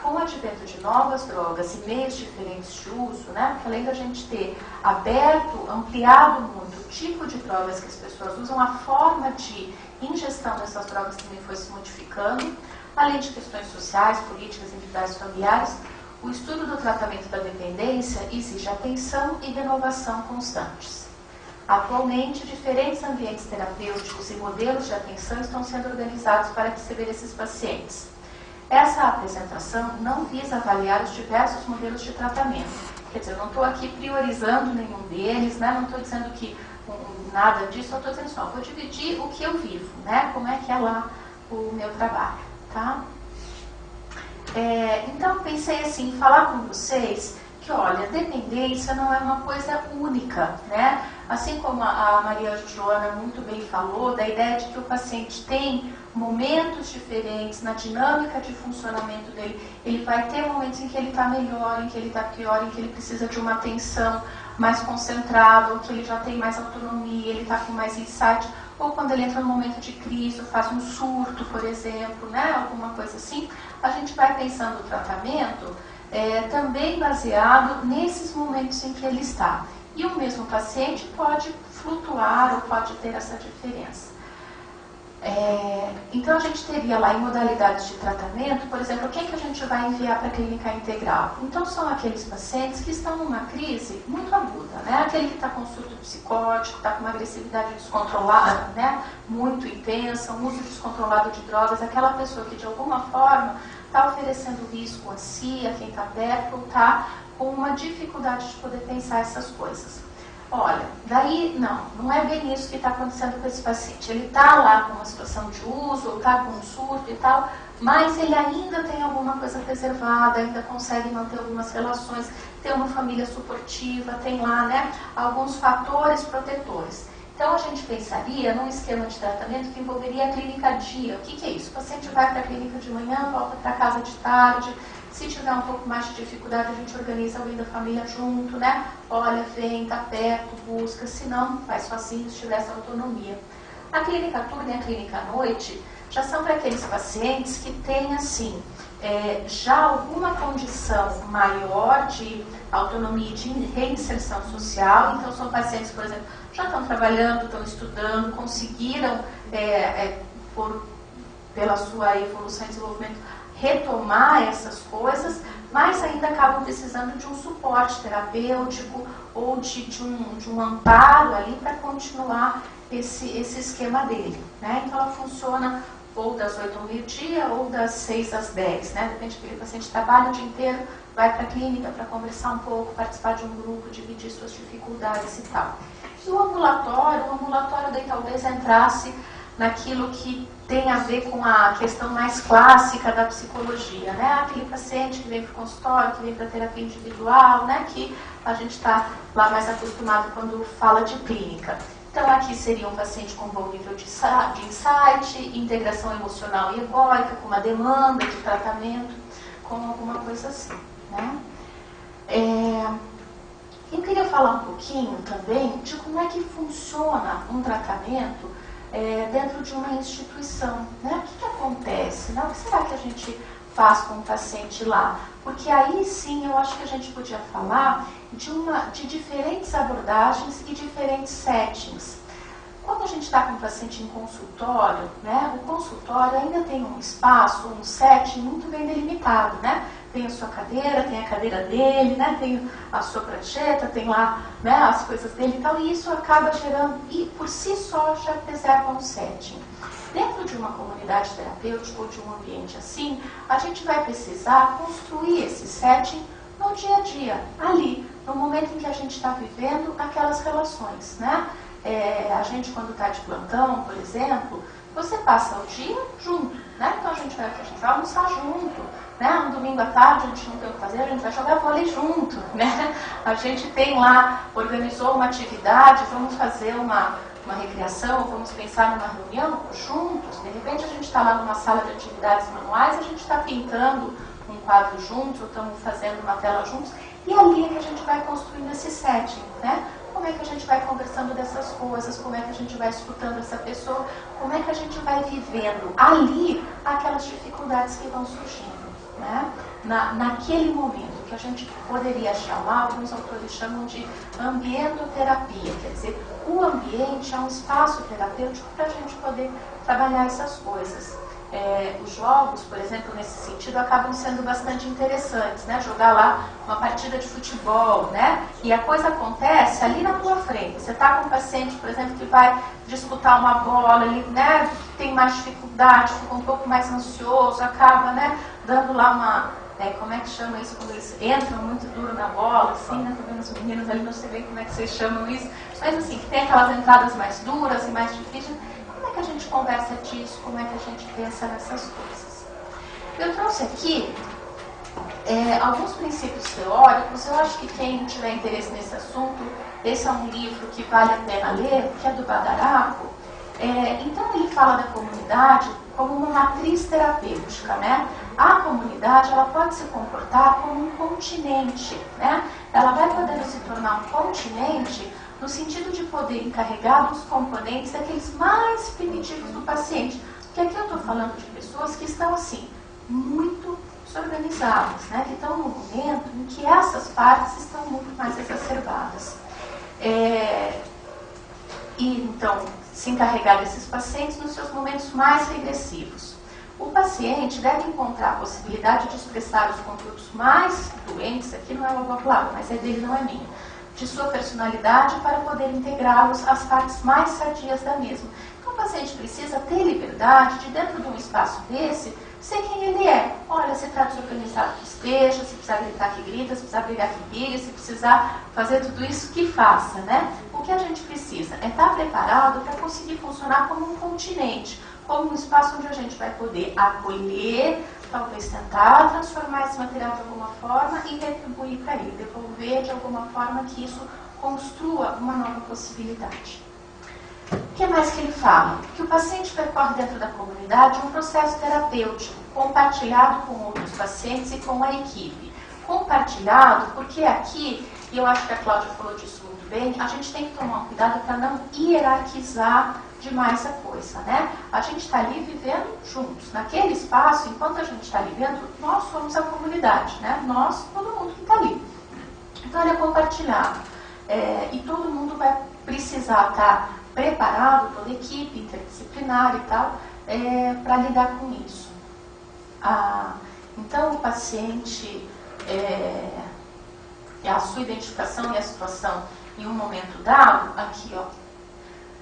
Com o advento de novas drogas e meios diferentes de uso, né? Porque além da gente ter aberto, ampliado muito o tipo de drogas que as pessoas usam, a forma de ingestão dessas drogas também foi se modificando, além de questões sociais, políticas, individuais, familiares. O estudo do tratamento da dependência exige atenção e renovação constantes. Atualmente, diferentes ambientes terapêuticos e modelos de atenção estão sendo organizados para receber esses pacientes. Essa apresentação não visa avaliar os diversos modelos de tratamento. Quer dizer, eu não estou aqui priorizando nenhum deles, né? Não estou dizendo que nada disso, eu estou dizendo só, vou dividir o que eu vivo, né? Como é que é lá o meu trabalho, tá? Então, pensei assim, falar com vocês que, olha, dependência não é uma coisa única, né? Assim como a Maria Joana muito bem falou, da ideia de que o paciente tem momentos diferentes na dinâmica de funcionamento dele. Ele vai ter momentos em que ele está melhor, em que ele está pior, em que ele precisa de uma atenção mais concentrada, ou que ele já tem mais autonomia, ele está com mais insight, ou quando ele entra num momento de crise, ou faz um surto, por exemplo, né? Alguma coisa assim. A gente vai pensando o tratamento também baseado nesses momentos em que ele está. E o mesmo paciente pode flutuar ou pode ter essa diferença. Então a gente teria lá em modalidades de tratamento, por exemplo, quem que a gente vai enviar para a clínica integral? Então são aqueles pacientes que estão numa crise muito aguda, né? Aquele que está com surto psicótico, está com uma agressividade descontrolada, né? Muito intensa, um uso descontrolado de drogas, aquela pessoa que de alguma forma está oferecendo risco a si, a quem está perto, ou está com uma dificuldade de poder pensar essas coisas. Olha, daí não é bem isso que está acontecendo com esse paciente. Ele está lá com uma situação de uso, ou está com um surto e tal, mas ele ainda tem alguma coisa preservada, ainda consegue manter algumas relações, tem uma família suportiva, tem lá, né, alguns fatores protetores. Então a gente pensaria num esquema de tratamento que envolveria a clínica dia. O que é isso? O paciente vai para a clínica de manhã, volta para casa de tarde. Se tiver um pouco mais de dificuldade, a gente organiza alguém da família junto, né? Olha, vem, tá perto, busca. Se não, vai sozinho, se tiver essa autonomia. A clínica turna e a clínica à noite já são para aqueles pacientes que têm, assim, já alguma condição maior de autonomia e de reinserção social. Então, são pacientes, por exemplo, já estão trabalhando, estão estudando, conseguiram, pela sua evolução e desenvolvimento, retomar essas coisas, mas ainda acabam precisando de um suporte terapêutico ou de um amparo ali para continuar esse esquema dele, né? Então ela funciona ou das 8 ao meio-dia ou das 6 às 10, né? Depende daquele paciente trabalha o dia inteiro, vai para a clínica para conversar um pouco, participar de um grupo, dividir suas dificuldades e tal. E o ambulatório daí talvez entrasse naquilo que tem a ver com a questão mais clássica da psicologia, né? Aquele paciente que vem para o consultório, que vem para a terapia individual, né? Que a gente está lá mais acostumado quando fala de clínica. Então aqui seria um paciente com bom nível de insight, integração emocional e egóica, com uma demanda de tratamento, com alguma coisa assim, né? Eu queria falar um pouquinho também de como é que funciona um tratamento dentro de uma instituição, né? O que acontece, né? O que será que a gente faz com o paciente lá? Porque aí sim eu acho que a gente podia falar de diferentes abordagens e diferentes settings. Quando a gente está com o paciente em consultório, né, o consultório ainda tem um espaço, um setting muito bem delimitado, né? Tem a sua cadeira, tem a cadeira dele, né? Tem a sua prancheta, tem lá, né, as coisas dele e tal, e isso acaba gerando, e por si só já preserva um setting. Dentro de uma comunidade terapêutica ou de um ambiente assim, a gente vai precisar construir esse setting no dia a dia, ali, no momento em que a gente está vivendo aquelas relações, né? A gente, quando está de plantão, por exemplo, você passa o dia junto, né? Então a gente vai almoçar junto, né? Um domingo à tarde a gente não tem o que fazer, a gente vai jogar vôlei junto, né? A gente tem lá, organizou uma atividade, vamos fazer uma recreação, vamos pensar numa reunião juntos. De repente a gente está lá numa sala de atividades manuais, a gente está pintando um quadro juntos, ou estamos fazendo uma tela juntos, e ali é que a gente vai construindo esse setting, né? Como é que a gente vai conversando dessas coisas, como é que a gente vai escutando essa pessoa, como é que a gente vai vivendo ali aquelas dificuldades que vão surgindo, né? Naquele momento, que a gente poderia chamar, alguns autores chamam de ambientoterapia, quer dizer, o ambiente é um espaço terapêutico para a gente poder trabalhar essas coisas. Os jogos, por exemplo, nesse sentido, acabam sendo bastante interessantes, né? Jogar lá uma partida de futebol, né? E a coisa acontece ali na tua frente. Você está com um paciente, por exemplo, que vai disputar uma bola, ele, né, tem mais dificuldade, fica um pouco mais ansioso, acaba, né, dando lá uma... como é que chama isso quando eles entram muito duro na bola, assim, né? Tô vendo os meninos ali, não sei bem como é que vocês chamam isso, mas assim, que tem aquelas entradas mais duras e mais difíceis. Como é que a gente conversa disso? Como é que a gente pensa nessas coisas? Eu trouxe aqui Alguns princípios teóricos, eu acho que quem tiver interesse nesse assunto, esse é um livro que vale a pena ler, que é do Badaraco. Então ele fala da comunidade como uma matriz terapêutica, né? A comunidade, ela pode se comportar como um continente, né? Ela vai podendo se tornar um continente no sentido de poder encarregar dos componentes daqueles mais primitivos do paciente. Porque aqui eu estou falando de pessoas que estão, assim, muito desorganizadas, né? Que estão num momento em que essas partes estão muito mais exacerbadas. E, então, se encarregar desses pacientes nos seus momentos mais regressivos. O paciente deve encontrar a possibilidade de expressar os conteúdos mais doentes, aqui não é uma palavra, mas é dele, não é minha, de sua personalidade para poder integrá-los às partes mais sadias da mesma. Então o paciente precisa ter liberdade de, dentro de um espaço desse, ser quem ele é. Olha, se está desorganizado que esteja, se precisar gritar que grita, se precisar brigar que brigue, se precisar fazer tudo isso que faça, né? O que a gente precisa é estar preparado para conseguir funcionar como um continente, como um espaço onde a gente vai poder acolher, talvez tentar transformar esse material de alguma forma e retribuir para ele, devolver de alguma forma que isso construa uma nova possibilidade. O que mais que ele fala? Que o paciente percorre dentro da comunidade um processo terapêutico, compartilhado com outros pacientes e com a equipe. Compartilhado porque aqui, e eu acho que a Cláudia falou disso muito bem, a gente tem que tomar um cuidado para não hierarquizar demais a coisa, né? A gente está ali vivendo juntos. Naquele espaço, enquanto a gente está ali vivendo, nós somos a comunidade, né? Nós, todo mundo que está ali. Então, ele é compartilhado. E todo mundo vai precisar estar preparado, toda a equipe interdisciplinar e tal, para lidar com isso. Então, o paciente, a sua identificação e a situação em um momento dado, aqui, ó,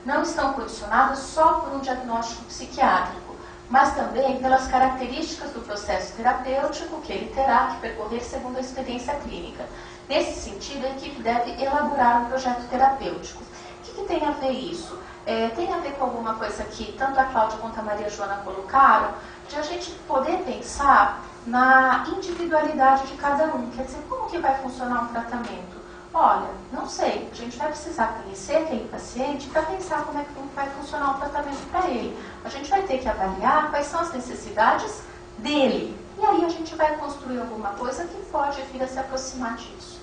não estão condicionadas só por um diagnóstico psiquiátrico, mas também pelas características do processo terapêutico que ele terá que percorrer segundo a experiência clínica. Nesse sentido, a equipe deve elaborar um projeto terapêutico. O que tem a ver isso? Tem a ver com alguma coisa que tanto a Cláudia quanto a Maria Joana colocaram, de a gente poder pensar na individualidade de cada um. Quer dizer, como que vai funcionar um tratamento? Olha, não sei, a gente vai precisar conhecer aquele paciente para pensar como é que vai funcionar o tratamento para ele. A gente vai ter que avaliar quais são as necessidades dele. E aí a gente vai construir alguma coisa que pode vir a se aproximar disso.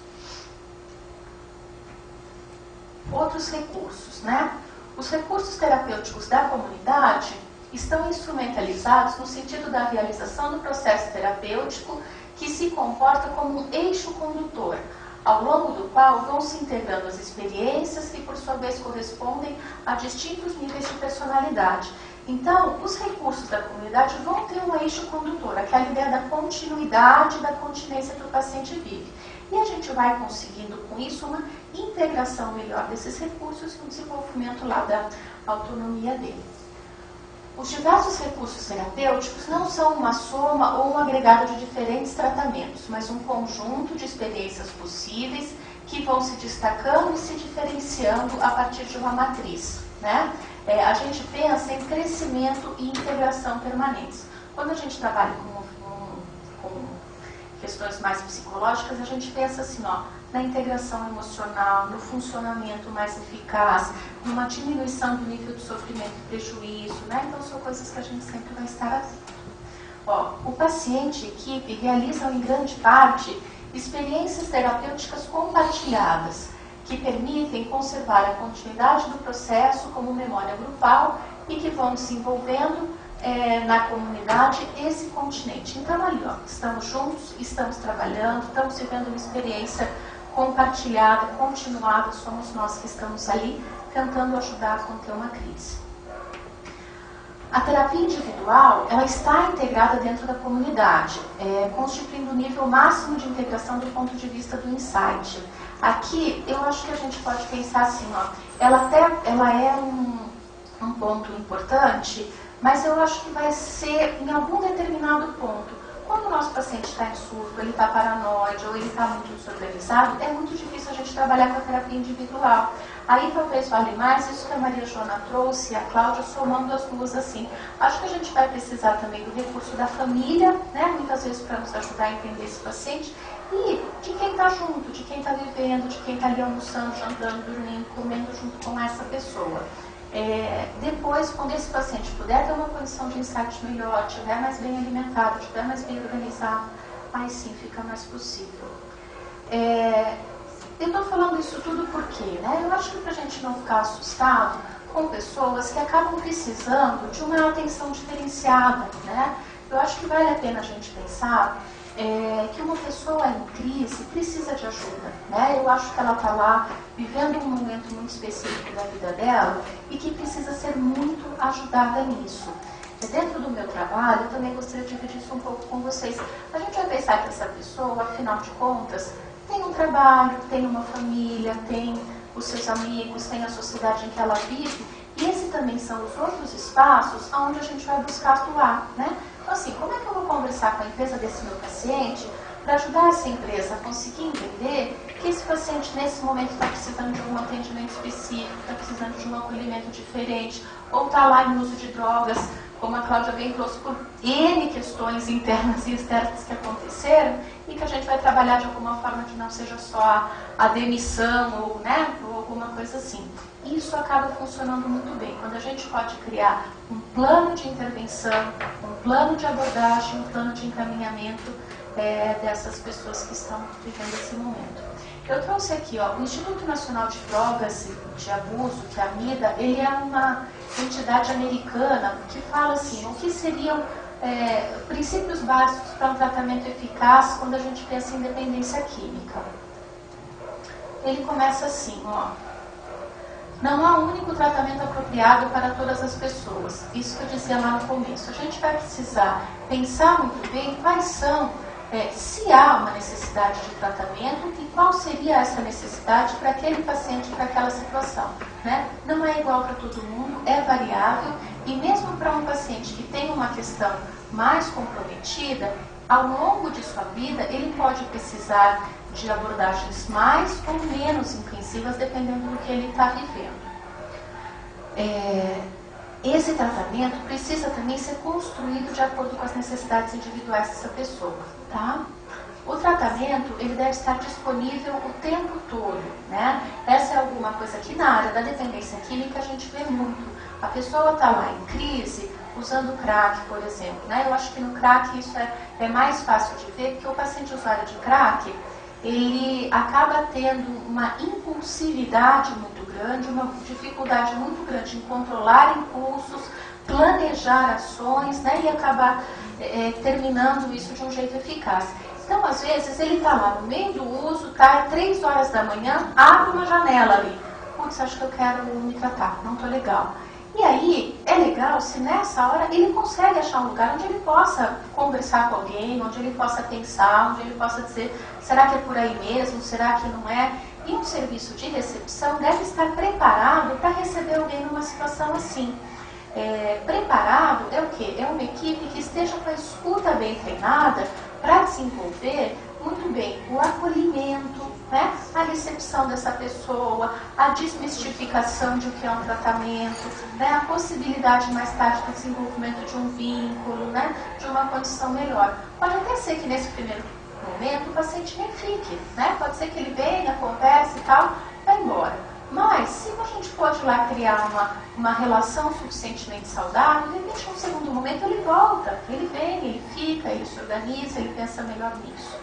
Outros recursos, né? Os recursos terapêuticos da comunidade estão instrumentalizados no sentido da realização do processo terapêutico que se comporta como um eixo condutor, ao longo do qual vão se integrando as experiências que, por sua vez, correspondem a distintos níveis de personalidade. Então, os recursos da comunidade vão ter um eixo condutor, aquela ideia da continuidade, da continência que o paciente vive. E a gente vai conseguindo, com isso, uma integração melhor desses recursos e um desenvolvimento lá da autonomia dele. Os diversos recursos terapêuticos não são uma soma ou um agregado de diferentes tratamentos, mas um conjunto de experiências possíveis que vão se destacando e se diferenciando a partir de uma matriz, né? A gente pensa em crescimento e integração permanentes. Quando a gente trabalha com questões mais psicológicas, a gente pensa assim, ó, na integração emocional, no funcionamento mais eficaz, numa diminuição do nível de sofrimento e prejuízo, né? Então são coisas que a gente sempre vai estar atento. Ó, o paciente e a equipe realizam em grande parte experiências terapêuticas compartilhadas, que permitem conservar a continuidade do processo como memória grupal e que vão desenvolvendo na comunidade esse continente. Então ali, ó, estamos juntos, estamos trabalhando, estamos vivendo uma experiência compartilhada, continuada, somos nós que estamos ali tentando ajudar a conter uma crise. A terapia individual, ela está integrada dentro da comunidade, constituindo o nível máximo de integração do ponto de vista do insight. Aqui, eu acho que a gente pode pensar assim, ó, ela é um ponto importante, mas eu acho que vai ser em algum determinado ponto. Quando o nosso paciente está em surto, ele está paranoide ou ele está muito desorganizado, é muito difícil a gente trabalhar com a terapia individual. Aí talvez vale mais isso que a Maria Joana trouxe e a Cláudia, somando as duas assim. Acho que a gente vai precisar também do recurso da família, né? Muitas vezes para nos ajudar a entender esse paciente, e de quem está junto, de quem está vivendo, de quem está ali almoçando, jantando, dormindo, comendo junto com essa pessoa. Depois, quando esse paciente puder ter uma condição de insight melhor, estiver mais bem alimentado, estiver mais bem organizado, aí sim fica mais possível. Eu estou falando isso tudo porque, né? Eu acho que para a gente não ficar assustado com pessoas que acabam precisando de uma atenção diferenciada, né? Eu acho que vale a pena a gente pensar que uma pessoa em crise precisa de ajuda, né? Eu acho que ela está lá vivendo um momento muito específico da vida dela e que precisa ser muito ajudada nisso. Dentro do meu trabalho, eu também gostaria de dividir isso um pouco com vocês. A gente vai pensar que essa pessoa, afinal de contas, tem um trabalho, tem uma família, tem os seus amigos, tem a sociedade em que ela vive, e esses também são os outros espaços onde a gente vai buscar atuar, né? Então, assim, como é que eu vou conversar com a empresa desse meu paciente para ajudar essa empresa a conseguir entender que esse paciente, nesse momento, está precisando de um atendimento específico, está precisando de um acolhimento diferente, ou está lá em uso de drogas, como a Cláudia bem trouxe, por N questões internas e externas que aconteceram, e que a gente vai trabalhar de alguma forma que não seja só a demissão ou, né, ou alguma coisa assim. Isso acaba funcionando muito bem, quando a gente pode criar um plano de intervenção, um plano de abordagem, um plano de encaminhamento dessas pessoas que estão vivendo esse momento. Eu trouxe aqui, ó, o Instituto Nacional de Drogas e de Abuso, que é a MIDA, ele é uma entidade americana que fala assim, o que seriam princípios básicos para um tratamento eficaz quando a gente pensa em dependência química. Ele começa assim, ó. Não há um único tratamento apropriado para todas as pessoas. Isso que eu dizia lá no começo. A gente vai precisar pensar muito bem quais são, se há uma necessidade de tratamento e qual seria essa necessidade para aquele paciente, para aquela situação, né? Não é igual para todo mundo, é variável, e mesmo para um paciente que tem uma questão mais comprometida, ao longo de sua vida ele pode precisar de abordagens mais ou menos intensivas, dependendo do que ele está vivendo. Esse tratamento precisa também ser construído de acordo com as necessidades individuais dessa pessoa, tá? O tratamento, ele deve estar disponível o tempo todo, né? Essa é alguma coisa que na área da dependência química a gente vê muito. A pessoa está lá em crise, usando crack, por exemplo, né? Eu acho que no crack isso é mais fácil de ver, porque o paciente usuário de crack, ele acaba tendo uma impulsividade muito grande, uma dificuldade muito grande em controlar impulsos, planejar ações, né, e acabar terminando isso de um jeito eficaz. Então, às vezes, ele está lá no meio do uso, tá 3 horas da manhã, abre uma janela ali. Putz, acho que eu quero me tratar, não estou legal. E aí, é legal se nessa hora ele consegue achar um lugar onde ele possa conversar com alguém, onde ele possa pensar, onde ele possa dizer, será que é por aí mesmo, será que não é? E um serviço de recepção deve estar preparado para receber alguém numa situação assim. Preparado é o quê? É uma equipe que esteja com a escuta bem treinada para desenvolver muito bem o acolhimento, né? A recepção dessa pessoa, a desmistificação de o que é um tratamento, né? A possibilidade mais tarde do desenvolvimento de um vínculo, né? De uma condição melhor. Pode até ser que nesse primeiro momento o paciente nem fique, né? Pode ser que ele venha, converse e tal, vai embora. Mas se a gente pode lá criar uma relação suficientemente saudável, de repente num segundo momento ele volta, ele vem, ele fica, ele se organiza, ele pensa melhor nisso.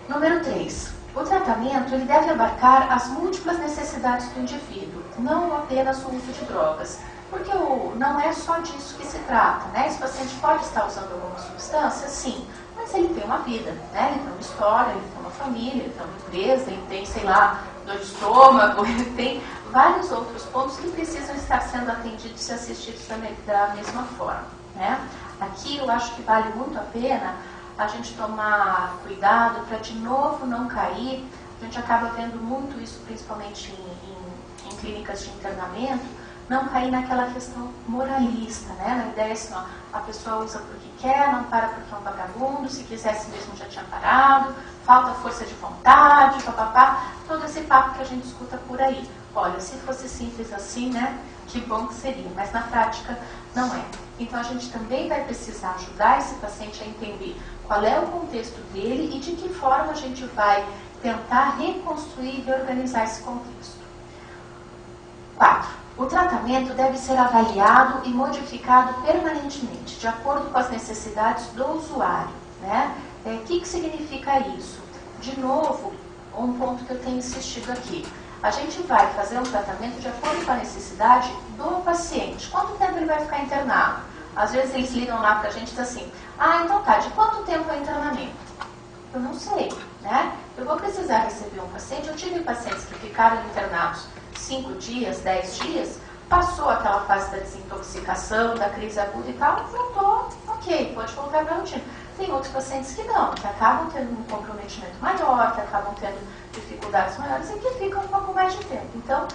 Número 3. O tratamento ele deve abarcar as múltiplas necessidades do indivíduo, não apenas o uso de drogas. Porque não é só disso que se trata, né? Esse paciente pode estar usando alguma substância, sim, mas ele tem uma vida, né? Ele tem uma história, ele tem uma família, ele tem uma empresa, ele tem, sei lá, dor de estômago, ele tem vários outros pontos que precisam estar sendo atendidos e assistidos da mesma forma, né? Aqui eu acho que vale muito a pena a gente tomar cuidado para de novo não cair. A gente acaba vendo muito isso, principalmente em clínicas de internamento, não cair naquela questão moralista, né? Na ideia assim, ó, a pessoa usa porque quer, não para porque é um vagabundo, se quisesse mesmo já tinha parado, falta força de vontade, papapá, todo esse papo que a gente escuta por aí. Olha, se fosse simples assim, né? Que bom que seria, mas na prática não é. Então a gente também vai precisar ajudar esse paciente a entender qual é o contexto dele e de que forma a gente vai tentar reconstruir e reorganizar esse contexto. 4. O tratamento deve ser avaliado e modificado permanentemente, de acordo com as necessidades do usuário, né? O que significa isso? De novo, um ponto que eu tenho insistido aqui. A gente vai fazer um tratamento de acordo com a necessidade do paciente. Quanto tempo ele vai ficar internado? Às vezes eles ligam lá pra gente e dizem assim, então tá, de quanto tempo é o internamento? Eu não sei, né? Eu vou precisar receber um paciente, eu tive pacientes que ficaram internados 5 dias, 10 dias, passou aquela fase da desintoxicação, da crise aguda e tal, voltou, ok, pode voltar para a rotina. Tem outros pacientes que não, que acabam tendo um comprometimento maior, que acabam tendo dificuldades maiores e que ficam um pouco mais de tempo. Então,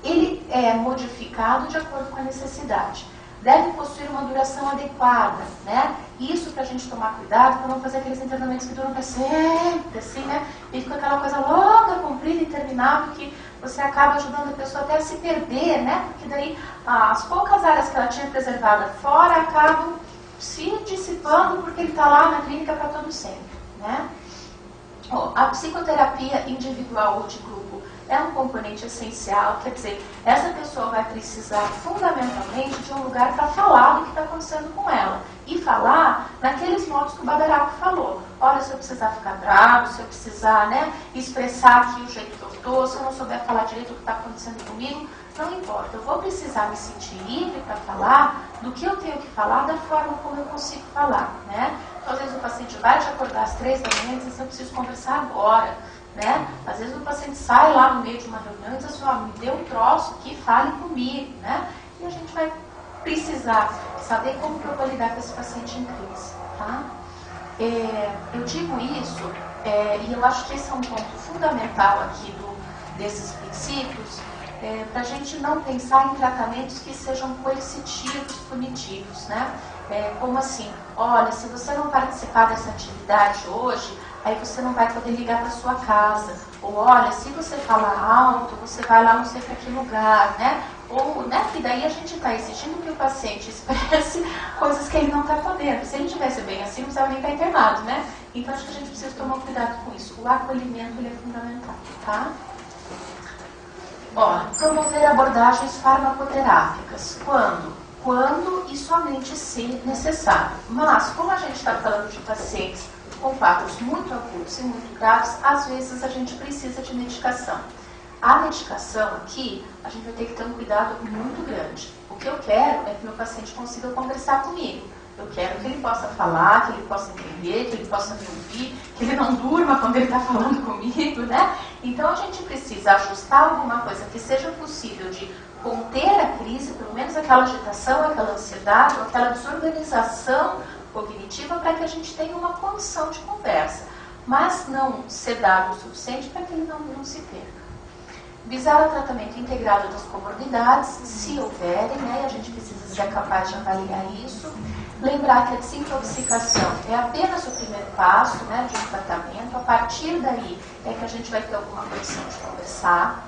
ele é modificado de acordo com a necessidade. Deve possuir uma duração adequada, né? Isso para a gente tomar cuidado para não fazer aqueles internamentos que duram para sempre, assim, né? E fica aquela coisa longa, comprida, interminável, que você acaba ajudando a pessoa até a se perder, né? Porque daí as poucas áreas que ela tinha preservada fora acabam se dissipando porque ele está lá na clínica para todo sempre, né? A psicoterapia individual ou de grupo é um componente essencial, quer dizer, essa pessoa vai precisar fundamentalmente de um lugar para falar do que está acontecendo com ela. E falar naqueles modos que o Badaraco falou. Olha, se eu precisar ficar bravo, se eu precisar, né, expressar aqui o jeito que eu estou, se eu não souber falar direito o que está acontecendo comigo, não importa. Eu vou precisar me sentir livre para falar do que eu tenho que falar, da forma como eu consigo falar, né? Então, às vezes o paciente vai te acordar às 3 da manhã e diz, eu preciso conversar agora. Né? Às vezes o paciente sai lá no meio de uma reunião e diz assim, me dê um troço aqui, fale comigo, né? E a gente vai precisar saber como que eu vou lidar com esse paciente em crise, tá? Eu digo isso, e eu acho que esse é um ponto fundamental aqui desses princípios, para a gente não pensar em tratamentos que sejam coercitivos, punitivos, né? Como assim, olha, se você não participar dessa atividade hoje, aí você não vai poder ligar para sua casa. Ou, olha, se você falar alto, você vai lá não sei para que lugar, né? Ou, né, que daí a gente está exigindo que o paciente expresse coisas que ele não está podendo. Se ele tivesse bem assim, não precisava nem estar internado, né? Então, acho que a gente precisa tomar cuidado com isso. O acolhimento, ele é fundamental, tá? Promover abordagens farmacoterápicas. Quando e somente se necessário. Mas, como a gente está falando de pacientes com quadros muito agudos e muito graves, às vezes a gente precisa de medicação. A medicação aqui, a gente vai ter que ter um cuidado muito grande. O que eu quero é que meu paciente consiga conversar comigo. Eu quero que ele possa falar, que ele possa entender, que ele possa me ouvir, que ele não durma quando ele está falando comigo, né? Então a gente precisa ajustar alguma coisa que seja possível de conter a crise, pelo menos aquela agitação, aquela ansiedade, aquela desorganização cognitiva, para que a gente tenha uma condição de conversa, mas não sedado o suficiente para que ele não se perca. Visar o tratamento integrado das comorbidades, se houverem, né, a gente precisa ser capaz de avaliar isso. Lembrar que a desintoxicação é apenas o primeiro passo, né, de um tratamento. A partir daí é que a gente vai ter alguma condição de conversar.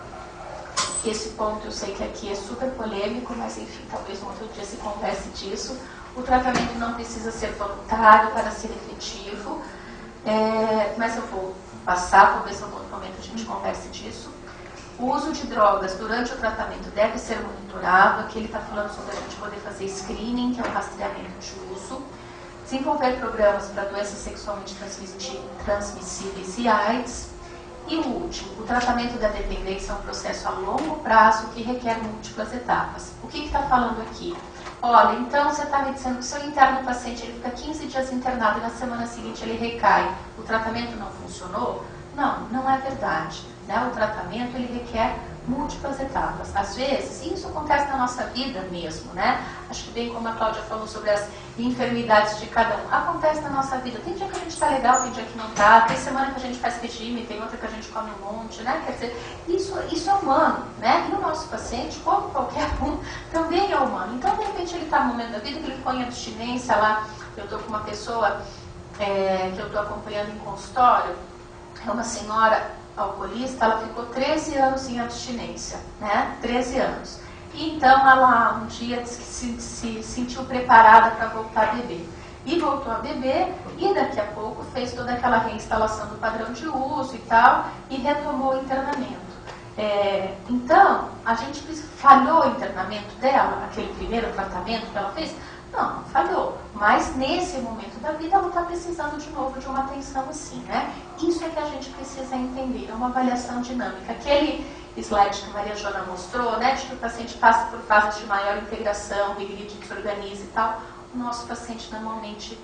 Esse ponto eu sei que aqui é super polêmico, mas enfim, talvez um outro dia se converse disso. O tratamento não precisa ser voluntário para ser efetivo, mas eu vou passar, talvez em algum momento a gente converse disso. O uso de drogas durante o tratamento deve ser monitorado. Aqui ele está falando sobre a gente poder fazer screening, que é o rastreamento de uso. Desenvolver programas para doenças sexualmente transmissíveis e AIDS. E o último, o tratamento da dependência é um processo a longo prazo que requer múltiplas etapas. O que está falando aqui? Olha, então você está me dizendo que o seu interno paciente ele fica 15 dias internado e na semana seguinte ele recai. O tratamento não funcionou? Não, não é verdade. Né? O tratamento ele requer múltiplas etapas. Às vezes, isso acontece na nossa vida mesmo, né? Acho que bem como a Cláudia falou sobre as enfermidades de cada um. Acontece na nossa vida. Tem dia que a gente está legal, tem dia que não está. Tem semana que a gente faz regime, tem outra que a gente come um monte, né? Quer dizer, isso é humano, né? E o nosso paciente, como qualquer um, também é humano. Então, de repente, ele está no momento da vida que ele põe abstinência lá. Eu estou com uma pessoa que eu estou acompanhando em consultório. É uma senhora alcoolista, ela ficou 13 anos em abstinência, né? 13 anos. E então ela um dia disse que se sentiu preparada para voltar a beber. E voltou a beber e daqui a pouco fez toda aquela reinstalação do padrão de uso e tal, e retomou o internamento. Então, a gente falhou o internamento dela, aquele primeiro tratamento que ela fez? Não, falhou. Mas nesse momento da vida ela está precisando de novo de uma atenção assim, né? Isso é que a gente precisa entender, é uma avaliação dinâmica. Aquele slide que a Maria Joana mostrou, né, de que o paciente passa por fases de maior integração, regride, desorganiza e tal, o nosso paciente normalmente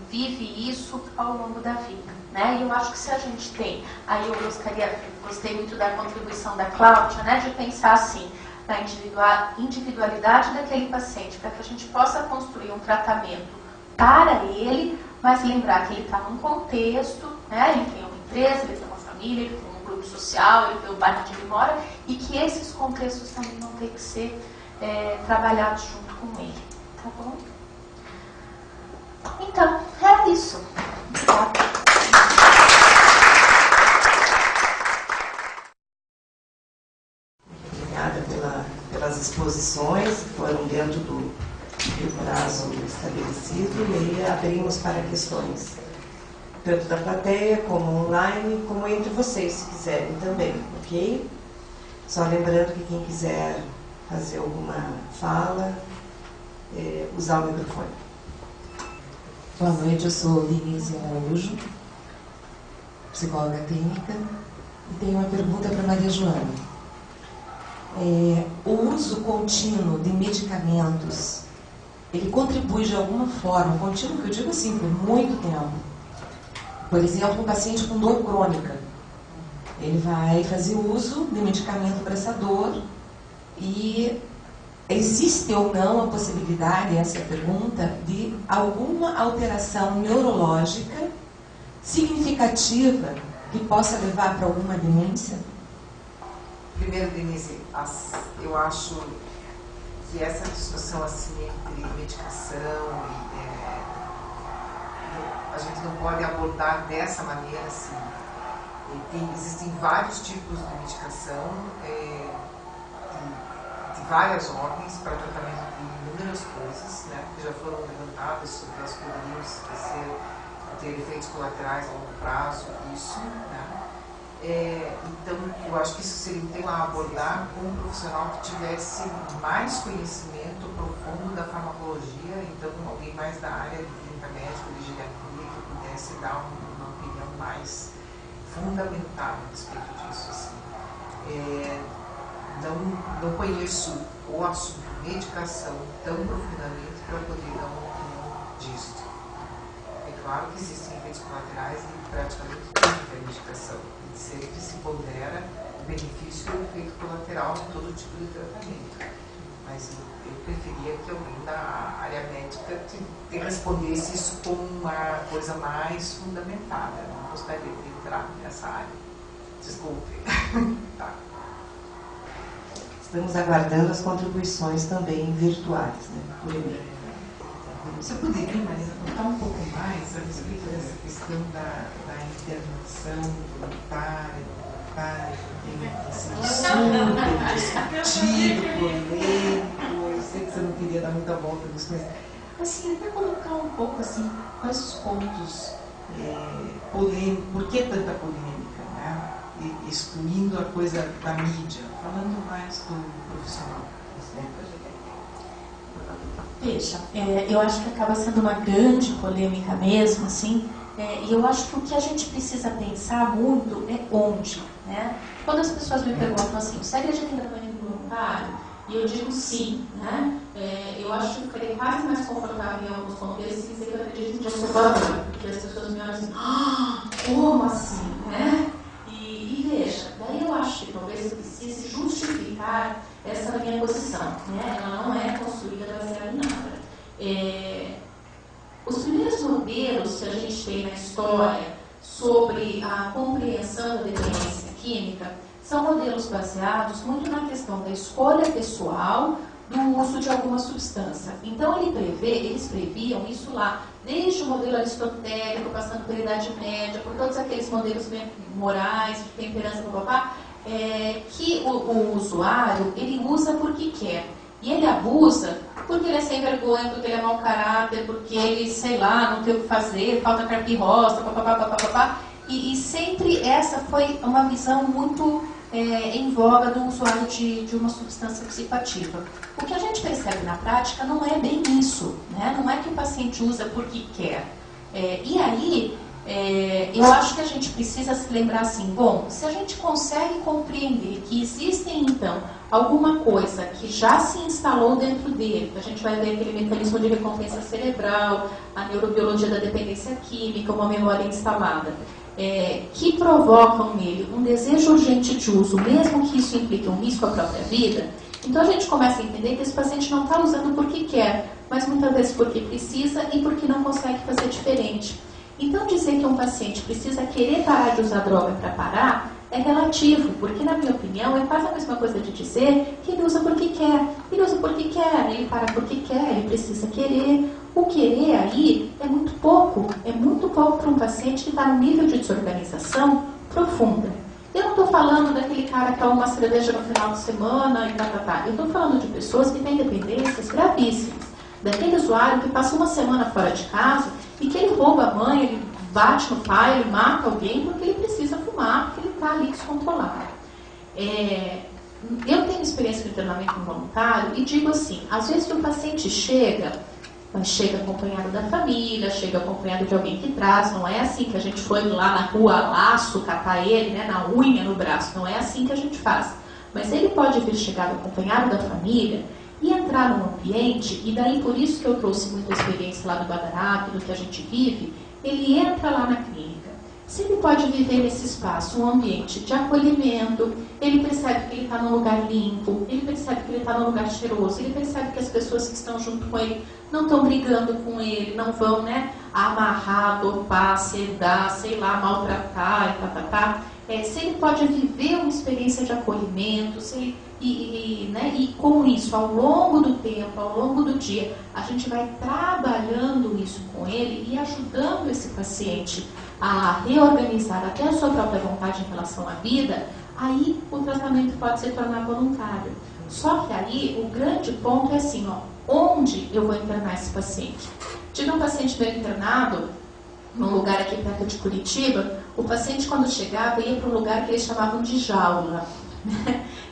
vive isso ao longo da vida, né? E eu acho que se a gente tem, aí eu gostei muito da contribuição da Cláudia, né, de pensar assim, na individualidade daquele paciente, para que a gente possa construir um tratamento para ele, mas lembrar que ele está num contexto, né, ele tem uma empresa, ele tem uma família, ele tem um grupo social, ele tem o bairro onde ele mora, e que esses contextos também vão ter que ser trabalhados junto com ele, tá bom? Então, era isso. Obrigada pelas exposições, que foram dentro do prazo estabelecido, e aí abrimos para questões, tanto da plateia, como online, como entre vocês, se quiserem também, ok? Só lembrando que quem quiser fazer alguma fala, usar o microfone. Boa noite, eu sou Denise Araújo, psicóloga clínica, e tenho uma pergunta para Maria Joana. O uso contínuo de medicamentos, ele contribui de alguma forma, contínuo que eu digo assim, por muito tempo. Por exemplo, um paciente com dor crônica, ele vai fazer uso de medicamento para essa dor e existe ou não a possibilidade, essa é a pergunta, de alguma alteração neurológica significativa que possa levar para alguma demência? Primeiro, Denise, eu acho que essa discussão assim entre medicação a gente não pode abordar dessa maneira assim. Existem vários tipos de medicação, de várias ordens para tratamento de inúmeras coisas, né, que já foram levantadas sobre elas poderiam ter efeitos colaterais a longo prazo, isso, né? Então, eu acho que isso seria então a abordar com um profissional que tivesse mais conhecimento profundo da farmacologia, então alguém mais da área de clínica médica, de geriatria, que pudesse dar uma opinião mais fundamentada a respeito disso. Assim. Não conheço o assunto medicação tão profundamente para poder dar uma opinião disso. É claro que existem efeitos colaterais e praticamente tudo é medicação. Sempre se pondera o benefício e o efeito colateral de todo tipo de tratamento. Mas eu preferia que alguém da área médica te respondesse isso como uma coisa mais fundamentada. Eu não gostaria de entrar nessa área. Desculpe. Tá. Estamos aguardando as contribuições também virtuais, né, por e-mail. Você poderia, Marisa, contar um pouco mais a respeito dessa questão da internação voluntária, tem sido super discutido, polêmico, eu sei que você não queria dar muita volta nisso, mas assim, até colocar um pouco assim, quais os pontos polêmicos, por que tanta polêmica, né? Excluindo a coisa da mídia, falando mais do profissional. Veja, eu acho que acaba sendo uma grande polêmica mesmo, assim, e eu acho que o que a gente precisa pensar muito é onde, né? Quando as pessoas me perguntam assim, você acredita em tratamento voluntário? E eu digo sim, né? Eu acho que eu ficaria quase mais confortável em alguns contextos se dizer que eu acredito em desculpador, porque as pessoas me olham assim, como assim, né? E veja, daí eu acho que talvez eu precise justificar essa minha posição, né? Ela não é construída baseada em nada. Os primeiros modelos que a gente tem na história sobre a compreensão da dependência química são modelos baseados muito na questão da escolha pessoal do uso de alguma substância. Então eles previam isso lá, desde o modelo aristotélico, passando pela Idade Média, por todos aqueles modelos morais, de temperança, que o usuário, ele usa porque quer. E ele abusa porque ele é sem vergonha, porque ele é mau caráter, porque ele, sei lá, não tem o que fazer, falta carpirroça, papapá. E sempre essa foi uma visão muito em voga do usuário de uma substância psicoativa. O que a gente percebe na prática não é bem isso, né? Não é que o paciente usa porque quer. E aí, eu acho que a gente precisa se lembrar assim, bom, se a gente consegue compreender que existem, então, alguma coisa que já se instalou dentro dele, a gente vai ver aquele mecanismo de recompensa cerebral, a neurobiologia da dependência química, uma memória instalada, que provocam nele um desejo urgente de uso, mesmo que isso implique um risco à própria vida, então a gente começa a entender que esse paciente não está usando porque quer, mas muitas vezes porque precisa e porque não consegue fazer diferente. Então dizer que um paciente precisa querer parar de usar droga para parar é relativo, porque na minha opinião é quase a mesma coisa de dizer que ele usa porque quer. Ele usa porque quer, ele para porque quer, ele precisa querer. O querer aí é muito pouco para um paciente que está num nível de desorganização profunda. Eu não estou falando daquele cara que toma uma cerveja no final de semana e tá. Eu estou falando de pessoas que têm dependências gravíssimas. Daquele usuário que passa uma semana fora de casa e que ele rouba a mãe, ele bate no pai, ele mata alguém porque ele precisa fumar, porque ele está ali descontrolado. Eu tenho experiência com treinamento involuntário e digo assim, às vezes o paciente chega acompanhado da família, chega acompanhado de alguém que traz, não é assim que a gente foi lá na rua, laço, catar ele, né, na unha, no braço, não é assim que a gente faz. Mas ele pode vir chegado acompanhado da família e entrar num ambiente, e daí por isso que eu trouxe muita experiência lá do Badarap, do que a gente vive, ele entra lá na clínica. Se ele pode viver nesse espaço, um ambiente de acolhimento, ele percebe que ele está num lugar limpo, ele percebe que ele está num lugar cheiroso, ele percebe que as pessoas que estão junto com ele não estão brigando com ele, não vão, né, amarrar, dopar, sedar, sei lá, maltratar e se ele pode viver uma experiência de acolhimento, e com isso, ao longo do tempo, ao longo do dia, a gente vai trabalhando isso com ele e ajudando esse paciente a reorganizar até a sua própria vontade em relação à vida, aí o tratamento pode se tornar voluntário. Só que aí o grande ponto é assim, onde eu vou internar esse paciente? Tive um paciente bem internado num lugar aqui perto de Curitiba. O paciente, quando chegava, ia para um lugar que eles chamavam de jaula.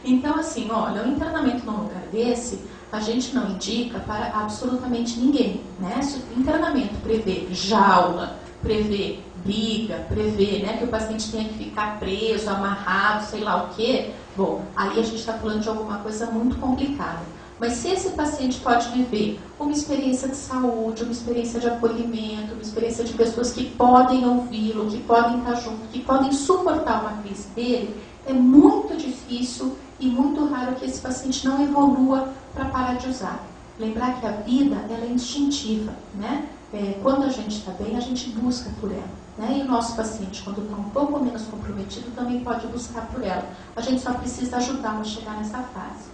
Então, assim, olha, o internamento num lugar desse, a gente não indica para absolutamente ninguém, né? Se o internamento prevê jaula, prevê briga, prevê, né, que o paciente tenha que ficar preso, amarrado, sei lá o quê, bom, aí a gente está falando de alguma coisa muito complicada. Mas se esse paciente pode viver uma experiência de saúde, uma experiência de acolhimento, uma experiência de pessoas que podem ouvi-lo, que podem estar junto, que podem suportar uma crise dele, é muito difícil e muito raro que esse paciente não evolua para parar de usar. Lembrar que a vida, ela é instintiva, né? Quando a gente está bem, a gente busca por ela. Né? E o nosso paciente, quando está um pouco menos comprometido, também pode buscar por ela. A gente só precisa ajudá-lo a chegar nessa fase.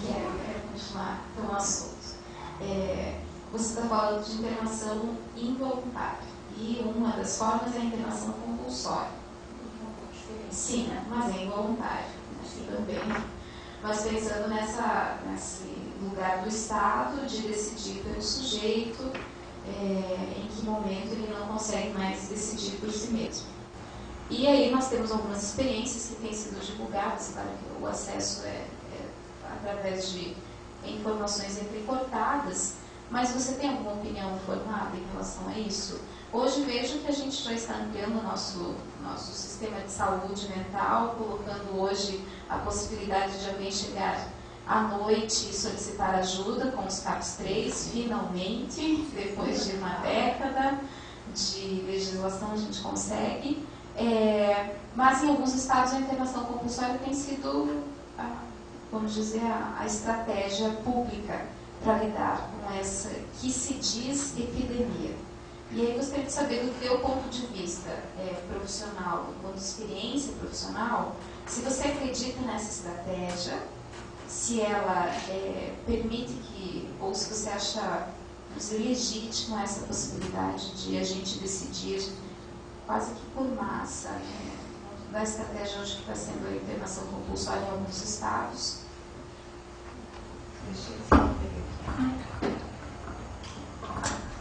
Quero continuar com o assunto. Você está falando de internação involuntária. E uma das formas é a internação compulsória. Sim, mas é involuntária. Assim também. Mas pensando nesse lugar do Estado de decidir pelo sujeito, em que momento ele não consegue mais decidir por si mesmo. E aí nós temos algumas experiências que têm sido divulgadas, claro que o acesso é através de informações entrecortadas, mas você tem alguma opinião formada em relação a isso? Hoje vejo que a gente já está ampliando o nosso sistema de saúde mental, colocando hoje a possibilidade de alguém chegar à noite e solicitar ajuda com os CAPS-3, finalmente, depois de uma década de legislação a gente consegue, mas em alguns estados a internação compulsória tem sido, vamos dizer, a estratégia pública para lidar com essa que se diz epidemia. E aí gostaria de saber do teu ponto de vista profissional, do ponto de experiência profissional, se você acredita nessa estratégia, se ela permite que, ou se você acha legítimo essa possibilidade de a gente decidir quase que por massa, da estratégia hoje que está sendo a internação compulsória em alguns estados.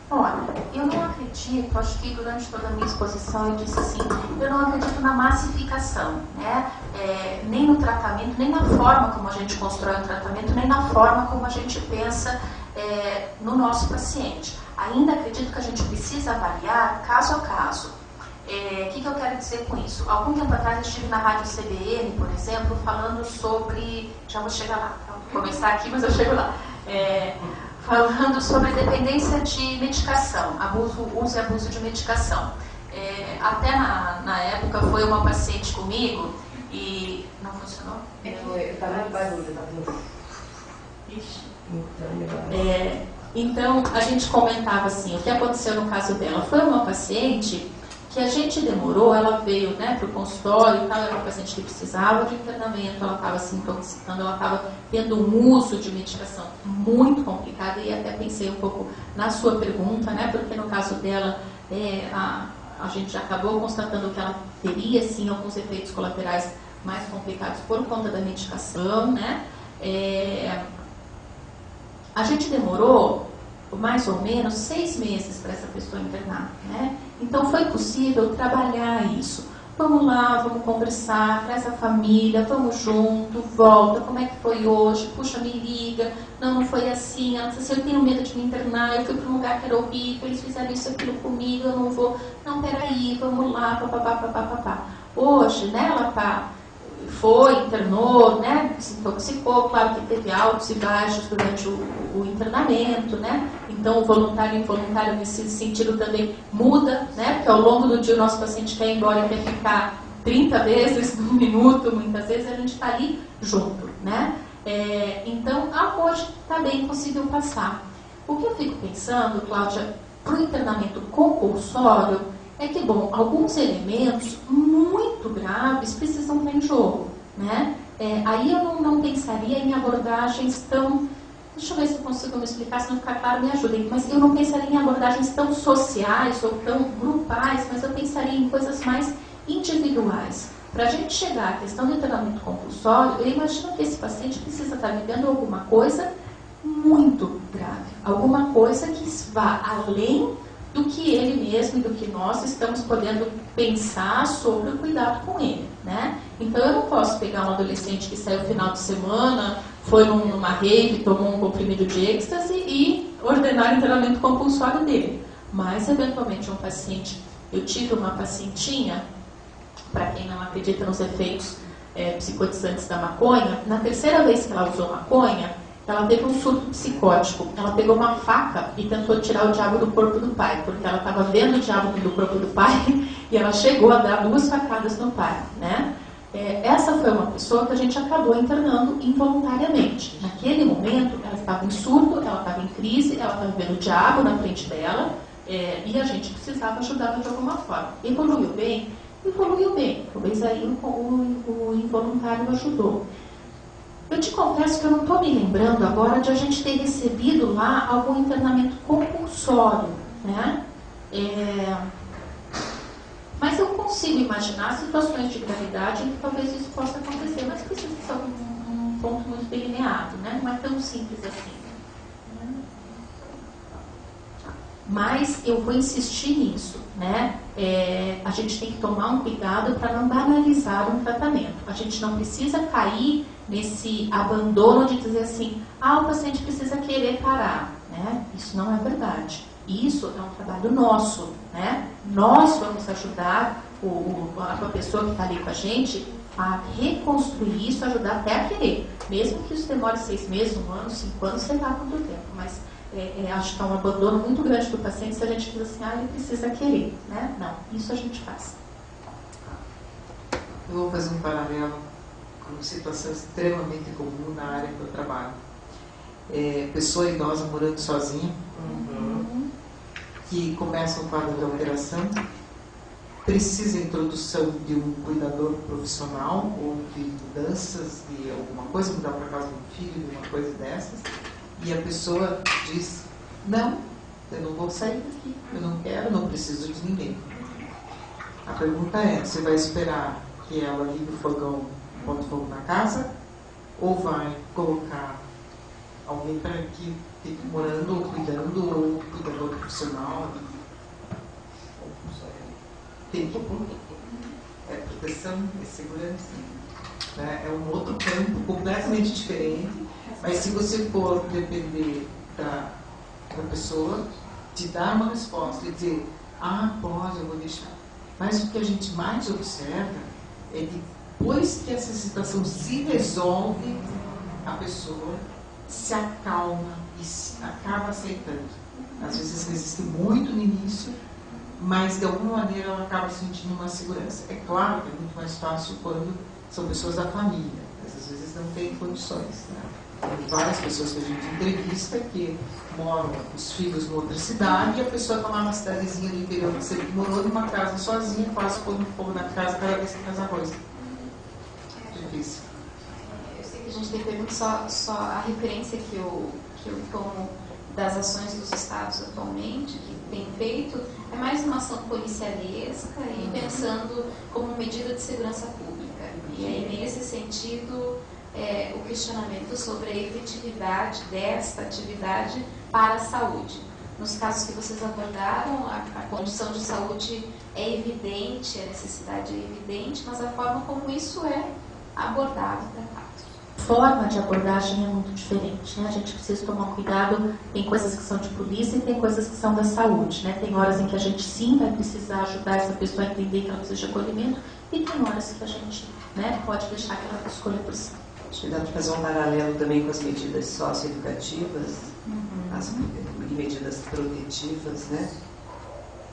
Olha, eu não acredito, acho que durante toda a minha exposição eu disse assim, eu não acredito na massificação, né? Nem no tratamento, nem na forma como a gente constrói um tratamento, nem na forma como a gente pensa no nosso paciente. Ainda acredito que a gente precisa avaliar caso a caso. O que eu quero dizer com isso? Algum tempo atrás eu estive na rádio CBN, por exemplo, falando sobre, já vou chegar lá, vou começar aqui, mas eu chego lá, falando sobre dependência de medicação, uso e abuso de medicação. Até na época foi uma paciente comigo e não funcionou? Está muito barulho, Então, a gente comentava assim, o que aconteceu no caso dela? Foi uma paciente que a gente demorou, ela veio para o consultório e tal, era uma paciente que precisava de internamento, ela estava se intoxicando, ela estava tendo um uso de medicação muito complicado, e até pensei um pouco na sua pergunta, né, porque no caso dela, a gente já acabou constatando que ela teria, sim, alguns efeitos colaterais mais complicados por conta da medicação, né. A gente demorou mais ou menos 6 meses para essa pessoa internar, né? Então foi possível trabalhar isso. Vamos lá, vamos conversar, traz a família, vamos junto, volta, como é que foi hoje? Puxa, me liga, não foi assim, ela disse assim, eu tenho medo de me internar, eu fui para um lugar que era horrível, eles fizeram isso, aquilo comigo, eu não vou, não, peraí, vamos lá, papapá. Hoje, né, ela internou, né, se intoxicou, claro que teve altos e baixos durante o internamento, né, então o voluntário e involuntário nesse sentido também muda, né, porque ao longo do dia o nosso paciente quer ir embora e quer ficar 30 vezes no minuto, muitas vezes a gente está ali junto, né, então hoje também conseguiu passar. O que eu fico pensando, Cláudia, para o internamento compulsório, é que, bom, alguns elementos muito graves precisam estar em jogo, né? Aí eu não pensaria em abordagens tão... Deixa eu ver se eu consigo me explicar, se não ficar claro, me ajudem. Mas eu não pensaria em abordagens tão sociais ou tão grupais, mas eu pensaria em coisas mais individuais. Para a gente chegar à questão do internamento compulsório, eu imagino que esse paciente precisa estar vivendo alguma coisa muito grave, alguma coisa que vá além do que ele mesmo e do que nós estamos podendo pensar sobre o cuidado com ele, né? Então eu não posso pegar um adolescente que saiu no final de semana, foi numa rave, tomou um comprimido de êxtase e ordenar o internamento compulsório dele. Mas, eventualmente, um paciente... Eu tive uma pacientinha, para quem não acredita nos efeitos psicotizantes da maconha, na terceira vez que ela usou maconha, ela teve um surto psicótico. Ela pegou uma faca e tentou tirar o diabo do corpo do pai, porque ela estava vendo o diabo do corpo do pai e ela chegou a dar 2 facadas no pai, né? Essa foi uma pessoa que a gente acabou internando involuntariamente. Naquele momento, ela estava em surto, ela estava em crise, ela estava vendo o diabo na frente dela, e a gente precisava ajudá-la de alguma forma. Evoluiu bem? Evoluiu bem. Talvez aí o involuntário ajudou. Eu te confesso que eu não estou me lembrando agora de a gente ter recebido lá algum internamento compulsório, né? Mas eu consigo imaginar situações de gravidade em que talvez isso possa acontecer, mas precisa ser um ponto muito delineado, né? Não é tão simples assim. Mas eu vou insistir nisso, né? A gente tem que tomar um cuidado para não banalizar um tratamento. A gente não precisa cair nesse abandono de dizer assim, o paciente precisa querer parar, né? Isso não é verdade. Isso é um trabalho nosso, né? Nós vamos ajudar a pessoa que está ali com a gente a reconstruir isso, ajudar até a querer. Mesmo que isso demore 6 meses, 1 ano, 5 anos, sei lá quanto tempo, mas acho que é um abandono muito grande do paciente se a gente diz assim, ele precisa querer, né? Não, isso a gente faz. Eu vou fazer um paralelo com uma situação extremamente comum na área que eu trabalho. Pessoa idosa morando sozinha, que começa um quadro de alteração, precisa a introdução de um cuidador profissional ou de mudanças de alguma coisa, mudar para casa do filho, de uma coisa dessas, e a pessoa diz, não, eu não vou sair daqui, eu não quero, não preciso de ninguém. A pergunta é, você vai esperar que ela ligue o fogão e bote fogo na casa, ou vai colocar alguém para que fique morando, ou cuidando, ou cuidador profissional? Tempo, é proteção, é segurança, né? É um outro campo completamente diferente, mas se você for depender da pessoa, te dar uma resposta e dizer, pode, eu vou deixar. Mas o que a gente mais observa é depois que essa situação se resolve, a pessoa se acalma e acaba aceitando. Às vezes resiste muito no início, mas de alguma maneira ela acaba sentindo uma segurança. É claro que é muito mais fácil quando são pessoas da família, mas às vezes não tem condições, né? Tem várias pessoas que a gente entrevista que moram os filhos em outra cidade e a pessoa está lá na cidadezinha do interior que sempre morou numa casa sozinha, quase pondo fogo na casa cada vez que faz arroz. Difícil. Eu sei que a gente tem pergunta só a referência que eu tomo das ações dos estados atualmente, que tem feito, é mais uma ação policialesca e pensando como medida de segurança pública. E aí, nesse sentido, o questionamento sobre a efetividade desta atividade para a saúde. Nos casos que vocês abordaram, a condição de saúde é evidente, a necessidade é evidente, mas a forma como isso é abordado e tratado. A forma de abordagem é muito diferente, né? A gente precisa tomar cuidado, tem coisas que são de polícia e tem coisas que são da saúde, né? Tem horas em que a gente sim vai precisar ajudar essa pessoa a entender que ela precisa de acolhimento e tem horas que a gente, né, pode deixar que ela escolha por si. Acho que dá para fazer um paralelo também com as medidas socioeducativas, as medidas protetivas, né?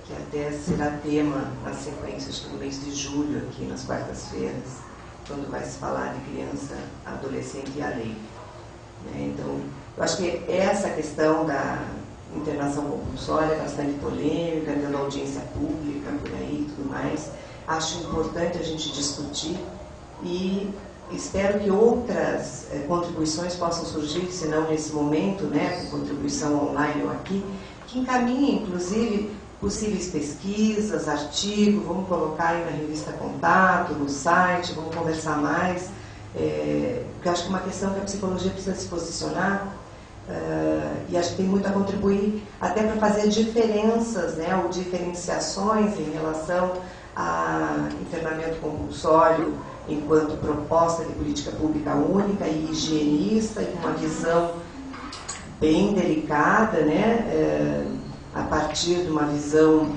Que até será tema na sequência, acho que no mês de julho, aqui nas quartas-feiras, quando vai se falar de criança, adolescente e a lei. Né? Então, eu acho que essa questão da internação compulsória é bastante polêmica, dando audiência pública por aí e tudo mais. Acho importante a gente discutir e espero que outras contribuições possam surgir, se não nesse momento, né, com contribuição online ou aqui, que encaminhem, inclusive, possíveis pesquisas, artigos, vamos colocar aí na revista Contato, no site, vamos conversar mais, porque acho que é uma questão que a psicologia precisa se posicionar, e acho que tem muito a contribuir, até para fazer diferenças, né, ou diferenciações em relação a internamento compulsório, enquanto proposta de política pública única e higienista, e com uma visão bem delicada, né, a partir de uma visão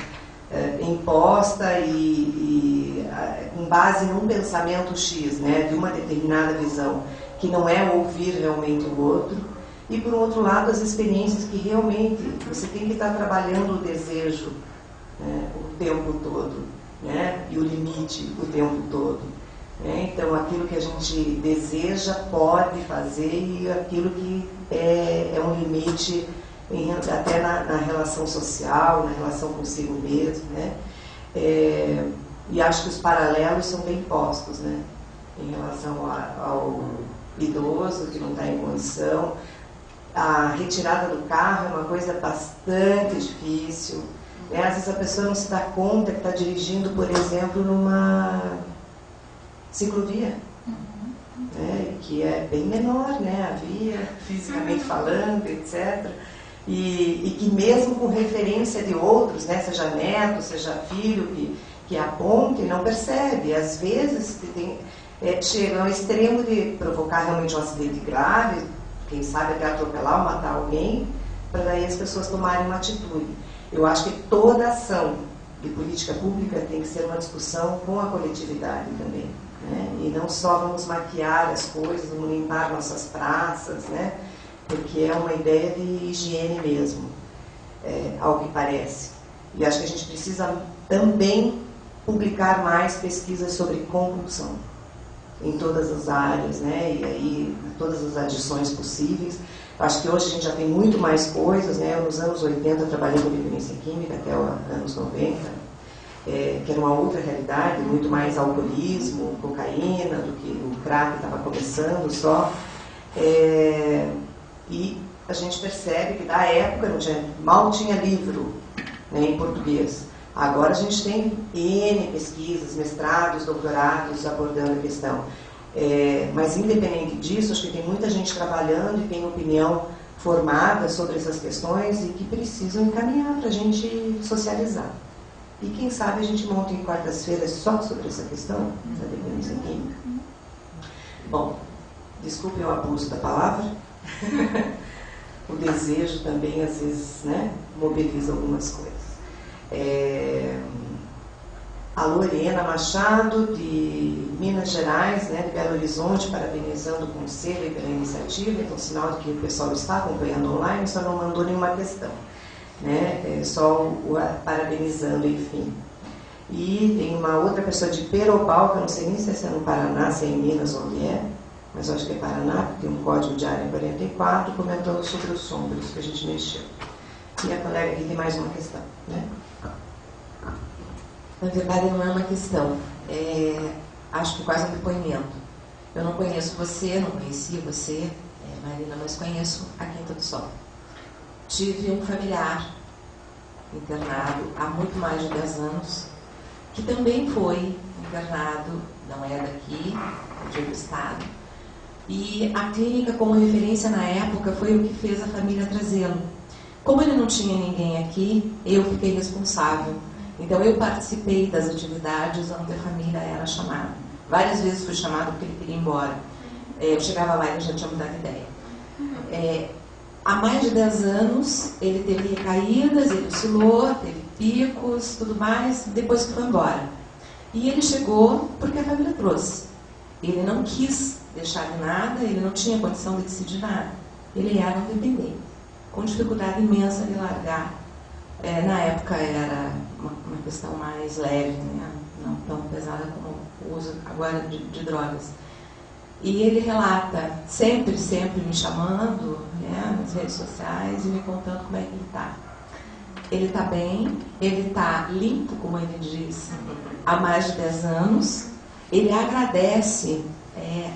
imposta e com base num pensamento X, né, de uma determinada visão, que não é ouvir realmente o outro, e por outro lado as experiências que realmente você tem que estar trabalhando o desejo, né, o tempo todo, né, e o limite o tempo todo. Então, aquilo que a gente deseja pode fazer e aquilo que é um limite até na relação social, na relação consigo mesmo, né? E acho que os paralelos são bem postos, né? Em relação ao idoso que não está em condição. A retirada do carro é uma coisa bastante difícil, né? Às vezes a pessoa não se dá conta que está dirigindo, por exemplo, numa ciclovia, né, que é bem menor, né, a via, fisicamente falando, etc. E que mesmo com referência de outros, né, seja neto, seja filho, que aponta e não percebe. Às vezes chega ao extremo de provocar realmente um acidente grave, quem sabe até atropelar ou matar alguém, para daí as pessoas tomarem uma atitude. Eu acho que toda ação de política pública tem que ser uma discussão com a coletividade também. Né? E não só vamos maquiar as coisas, vamos limpar nossas praças, né? Porque é uma ideia de higiene mesmo, ao que parece. E acho que a gente precisa também publicar mais pesquisas sobre compulsão em todas as áreas, né? E aí todas as adições possíveis, Acho que hoje a gente já tem muito mais coisas, né? Nos anos 80 eu trabalhei com dependência química, até os anos 90, que era uma outra realidade, muito mais alcoolismo, cocaína, do que o crack estava começando só. E a gente percebe que da época mal tinha livro, né, em português. Agora a gente tem N pesquisas, mestrados, doutorados abordando a questão. Mas independente disso, acho que tem muita gente trabalhando e tem opinião formada sobre essas questões e que precisam encaminhar para a gente socializar. E quem sabe a gente monta em quartas-feiras só sobre essa questão da dependência química. Bom, desculpe o abuso da palavra. O desejo também, às vezes, né, mobiliza algumas coisas. A Lorena Machado, de Minas Gerais, né, de Belo Horizonte, parabenizando o Conselho pela iniciativa, então sinal de que o pessoal está acompanhando online, só não mandou nenhuma questão, né, só parabenizando, enfim. E tem uma outra pessoa de Perobal, que eu não sei nem se é no Paraná, se é em Minas, onde é, mas eu acho que é Paraná, porque tem um código de área 44, comentando sobre os sombros que a gente mexeu. E a colega aqui tem mais uma questão, né? Na verdade, não é uma questão, acho que quase um depoimento. Eu não conheço você, não conhecia você, Marina, mas conheço a Quinta do Sol. Tive um familiar internado há muito mais de 10 anos, que também foi internado, não é daqui, é de outro estado. E a clínica, como referência na época, foi o que fez a família trazê-lo. Como ele não tinha ninguém aqui, eu fiquei responsável. Então eu participei das atividades onde a família era chamada. Várias vezes fui chamada porque ele queria ir embora. Eu chegava lá e já tinha mudado de ideia. Há mais de 10 anos ele teve recaídas, ele oscilou, teve picos, tudo mais, depois que foi embora. E ele chegou porque a família trouxe. Ele não quis deixar de nada, ele não tinha condição de decidir nada. Ele era um dependente, com dificuldade imensa de largar. Na época era uma questão mais leve, né? Não tão pesada como o uso agora de drogas. E ele relata, sempre me chamando, né, nas redes sociais e me contando como é que ele está. Ele está bem, ele está limpo, como ele diz, há mais de 10 anos. Ele agradece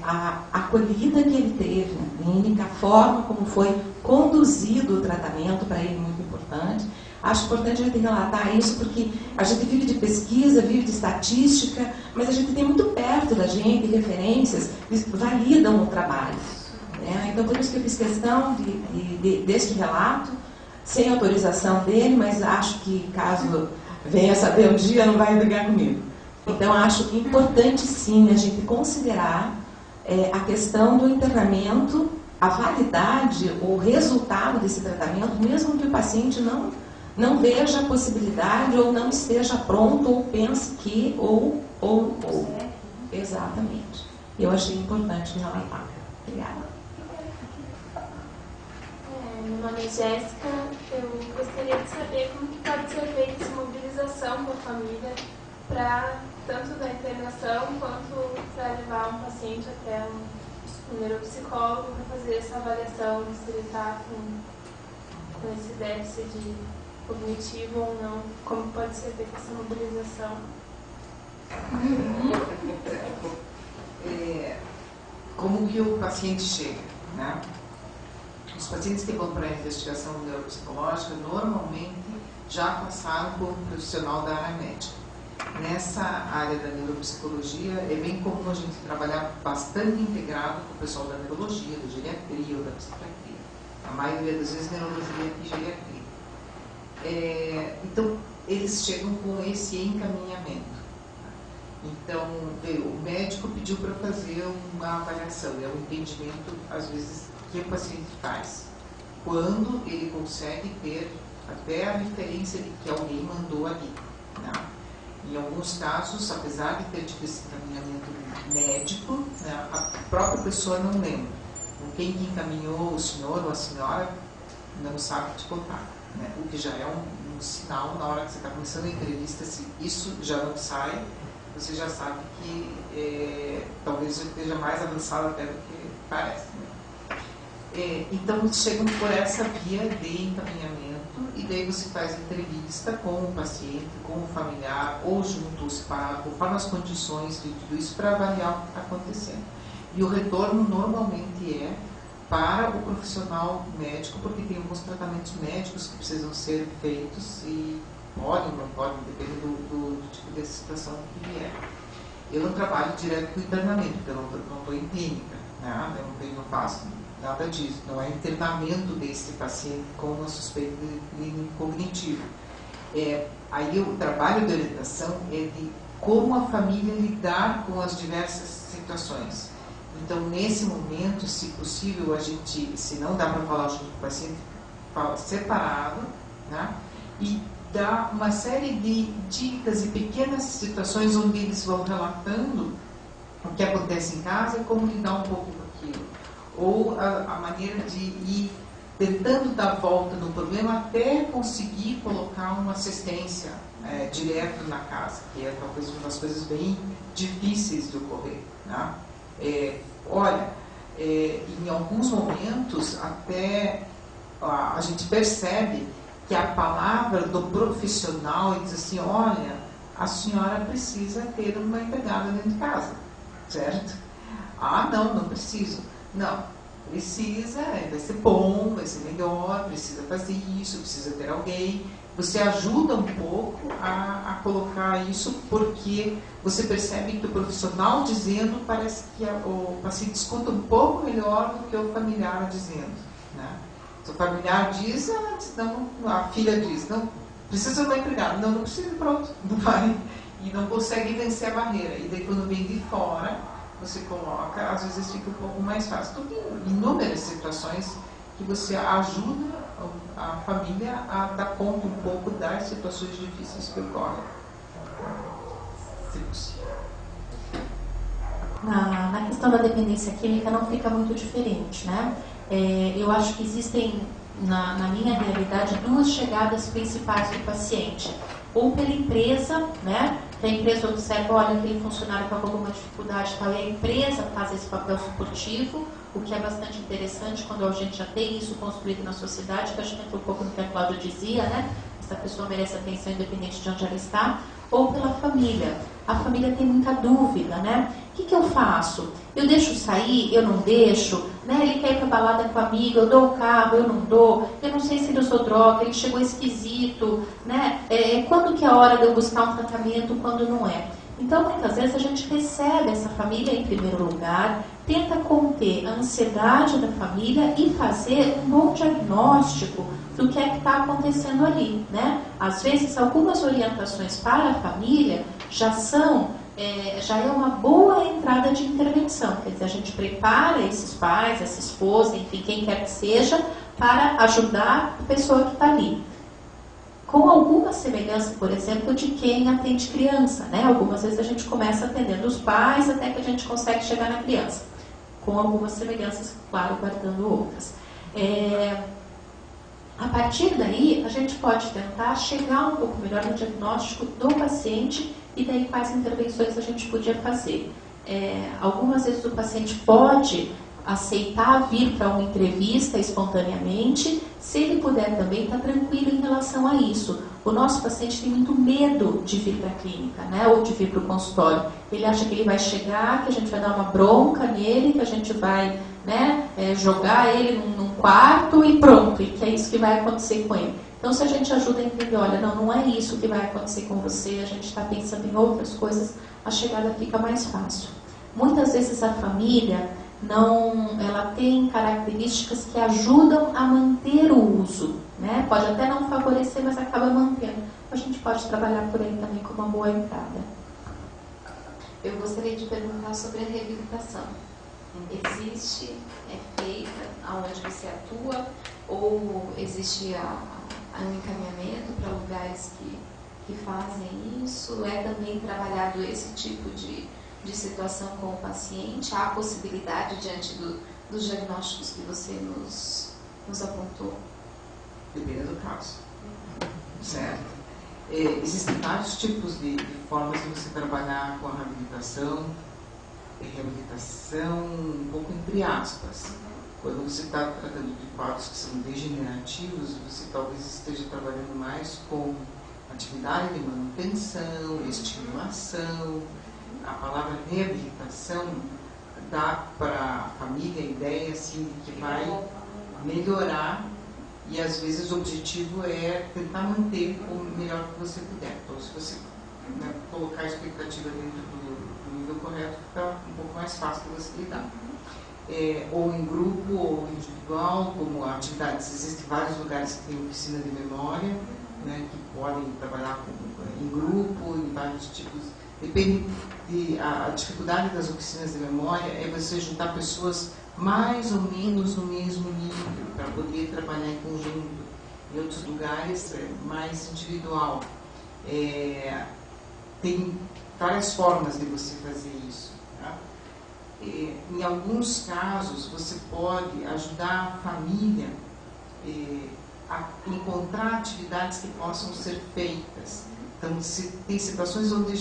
a acolhida que ele teve na clínica, a forma como foi conduzido o tratamento, para ele muito importante. Acho importante a gente relatar isso porque a gente vive de pesquisa, vive de estatística, mas a gente tem muito perto da gente referências que validam o trabalho, né? Então, por isso que eu fiz questão deste relato, sem autorização dele, mas acho que, caso venha saber um dia, não vai brigar comigo. Então, acho importante, sim, a gente considerar a questão do internamento, a validade, o resultado desse tratamento, mesmo que o paciente não veja a possibilidade ou não esteja pronto ou pense que ou. Exatamente. Eu achei importante relatar. Obrigada. Meu nome é Jéssica. Eu gostaria de saber como que pode ser feita essa mobilização com a família para tanto da internação quanto para levar um paciente até um neuropsicólogo para fazer essa avaliação se ele está com esse déficit cognitivo ou não, como pode ser feita essa mobilização? Como que o paciente chega, né? Os pacientes que vão para a investigação neuropsicológica normalmente já passaram por um profissional da área médica. Nessa área da neuropsicologia é bem comum a gente trabalhar bastante integrado com o pessoal da neurologia, da geriatria ou da psiquiatria. A maioria das vezes neurologia e geriatria. Então, eles chegam com esse encaminhamento. Então, o médico pediu para fazer uma avaliação, é um entendimento, às vezes, que o paciente faz. Quando ele consegue ter até a referência de que alguém mandou ali. Né? Em alguns casos, apesar de ter tido esse encaminhamento médico, né, a própria pessoa não lembra. Quem que encaminhou, o senhor ou a senhora, não sabe te contar. Né? O que já é um sinal na hora que você está começando a entrevista, se isso já não sai, você já sabe que talvez já esteja mais avançado até do que parece. Né? Então, chegam por essa via de encaminhamento, e daí você faz entrevista com o paciente, com o familiar, ou junto ou separado, conforme as condições de tudo isso, para avaliar o que está acontecendo. E o retorno normalmente é para o profissional médico, porque tem alguns tratamentos médicos que precisam ser feitos e podem ou não podem, dependendo do tipo de situação que vier. Eu não trabalho direto com internamento, porque eu não estou em clínica, né? Eu não faço nada disso, não é internamento desse paciente com uma suspeita de clínico cognitivo. Aí o trabalho de orientação é de como a família lidar com as diversas situações. Então, nesse momento, se possível, a gente, se não dá para falar junto com o paciente, fala separado, né? E dá uma série de dicas e pequenas situações onde eles vão relatando o que acontece em casa e como lidar um pouco com aquilo. Ou a maneira de ir tentando dar volta no problema até conseguir colocar uma assistência direto na casa, que é uma das coisas bem difíceis de ocorrer, né? Em alguns momentos até a gente percebe que a palavra do profissional diz assim, olha, a senhora precisa ter uma empregada dentro de casa, certo? Ah, não preciso. Não, precisa, vai ser bom, vai ser melhor, precisa fazer isso, precisa ter alguém. Você ajuda um pouco a colocar isso, porque você percebe que o profissional dizendo, parece que o paciente escuta um pouco melhor do que o familiar dizendo, né? Se o familiar diz, a filha diz, não, precisa de uma empregada. Não precisa, pronto, não vai. E não consegue vencer a barreira. E daí quando vem de fora, você coloca, às vezes fica um pouco mais fácil. Então tem inúmeras situações que você ajuda a família a dar conta um pouco das situações difíceis que ocorrem. Se possível. Na questão da dependência química não fica muito diferente, né? Eu acho que existem, na minha realidade, duas chegadas principais do paciente. Ou pela empresa, né? Que a empresa observa, olha, aquele funcionário está com alguma dificuldade e tal, e a empresa faz esse papel suportivo, o que é bastante interessante quando a gente já tem isso construído na sociedade, que acho que entra um pouco no que a Cláudia dizia, né? Essa pessoa merece atenção independente de onde ela está. Ou pela família. A família tem muita dúvida, né? O que eu faço? Eu deixo sair? Eu não deixo? Né? Ele quer ir para balada com a amiga, eu dou o carro, eu não dou, eu não sei se ele usou droga, ele chegou esquisito, né? Quando que é a hora de eu buscar um tratamento, quando não é? Então, muitas vezes a gente recebe essa família em primeiro lugar, tenta conter a ansiedade da família e fazer um bom diagnóstico do que é que está acontecendo ali, né? Às vezes, algumas orientações para a família já é uma boa entrada de intervenção. Quer dizer, a gente prepara esses pais, essa esposa, enfim, quem quer que seja, para ajudar a pessoa que está ali. Com alguma semelhança, por exemplo, de quem atende criança, né? Algumas vezes a gente começa atendendo os pais até que a gente consegue chegar na criança. Com algumas semelhanças, claro, guardando outras. A partir daí, a gente pode tentar chegar um pouco melhor no diagnóstico do paciente e daí quais intervenções a gente podia fazer. Algumas vezes o paciente pode aceitar vir para uma entrevista espontaneamente, se ele puder também estar tranquilo em relação a isso. O nosso paciente tem muito medo de vir para a clínica, né, ou de vir para o consultório. Ele acha que ele vai chegar, que a gente vai dar uma bronca nele, que a gente vai, né, jogar ele num quarto e pronto, e que é isso que vai acontecer com ele. Então, se a gente ajuda a entender, olha, não é isso que vai acontecer com você, a gente está pensando em outras coisas, a chegada fica mais fácil. Muitas vezes a família ela tem características que ajudam a manter o uso, né? Pode até não favorecer, mas acaba mantendo. A gente pode trabalhar por aí também com uma boa entrada. Eu gostaria de perguntar sobre a reabilitação. Existe, é feita aonde você atua, ou existe um encaminhamento para lugares que fazem isso? É também trabalhado esse tipo de situação com o paciente? Há a possibilidade diante dos diagnósticos que você nos apontou? Depende do caso. Certo? Existem vários tipos de formas de você trabalhar com a reabilitação um pouco entre aspas. Quando você está tratando de quadros que são degenerativos, você talvez esteja trabalhando mais com atividade de manutenção, estimulação. A palavra reabilitação dá para a família a ideia assim, de que vai melhorar, e às vezes o objetivo é tentar manter o melhor que você puder. Então, se você colocar a expectativa dentro do nível correto, fica um pouco mais fácil de você lidar. Ou em grupo ou individual, como atividades. Existem vários lugares que têm oficina de memória, né, que podem trabalhar em grupo, em vários tipos. Depende a dificuldade das oficinas de memória é você juntar pessoas mais ou menos no mesmo nível para poder trabalhar em conjunto. Em outros lugares é mais individual. Tem várias formas de você fazer isso. Tá? Em alguns casos, você pode ajudar a família a encontrar atividades que possam ser feitas. Então, se tem situações onde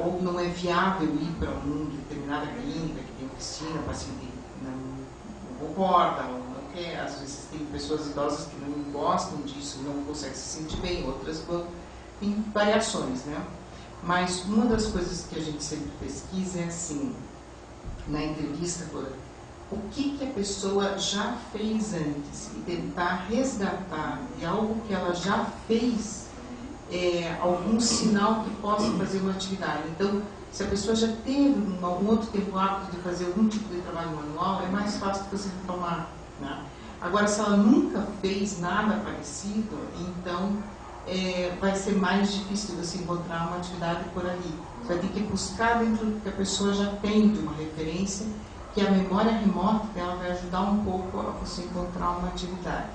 ou não é viável ir para uma determinada clínica, que tem oficina, o paciente não concorda, ou não quer. Às vezes tem pessoas idosas que não gostam disso, não conseguem se sentir bem, outras vão. Tem variações, né? Mas uma das coisas que a gente sempre pesquisa é assim, na entrevista, o que a pessoa já fez antes e tentar resgatar de algo que ela já fez algum sinal que possa fazer uma atividade. Então, se a pessoa já teve algum outro tempo o hábito de fazer algum tipo de trabalho manual, é mais fácil de você retomar, né? Agora, se ela nunca fez nada parecido, então vai ser mais difícil de você encontrar uma atividade por ali. Você vai ter que buscar dentro do que a pessoa já tem de uma referência, que a memória remota dela vai ajudar um pouco a você encontrar uma atividade.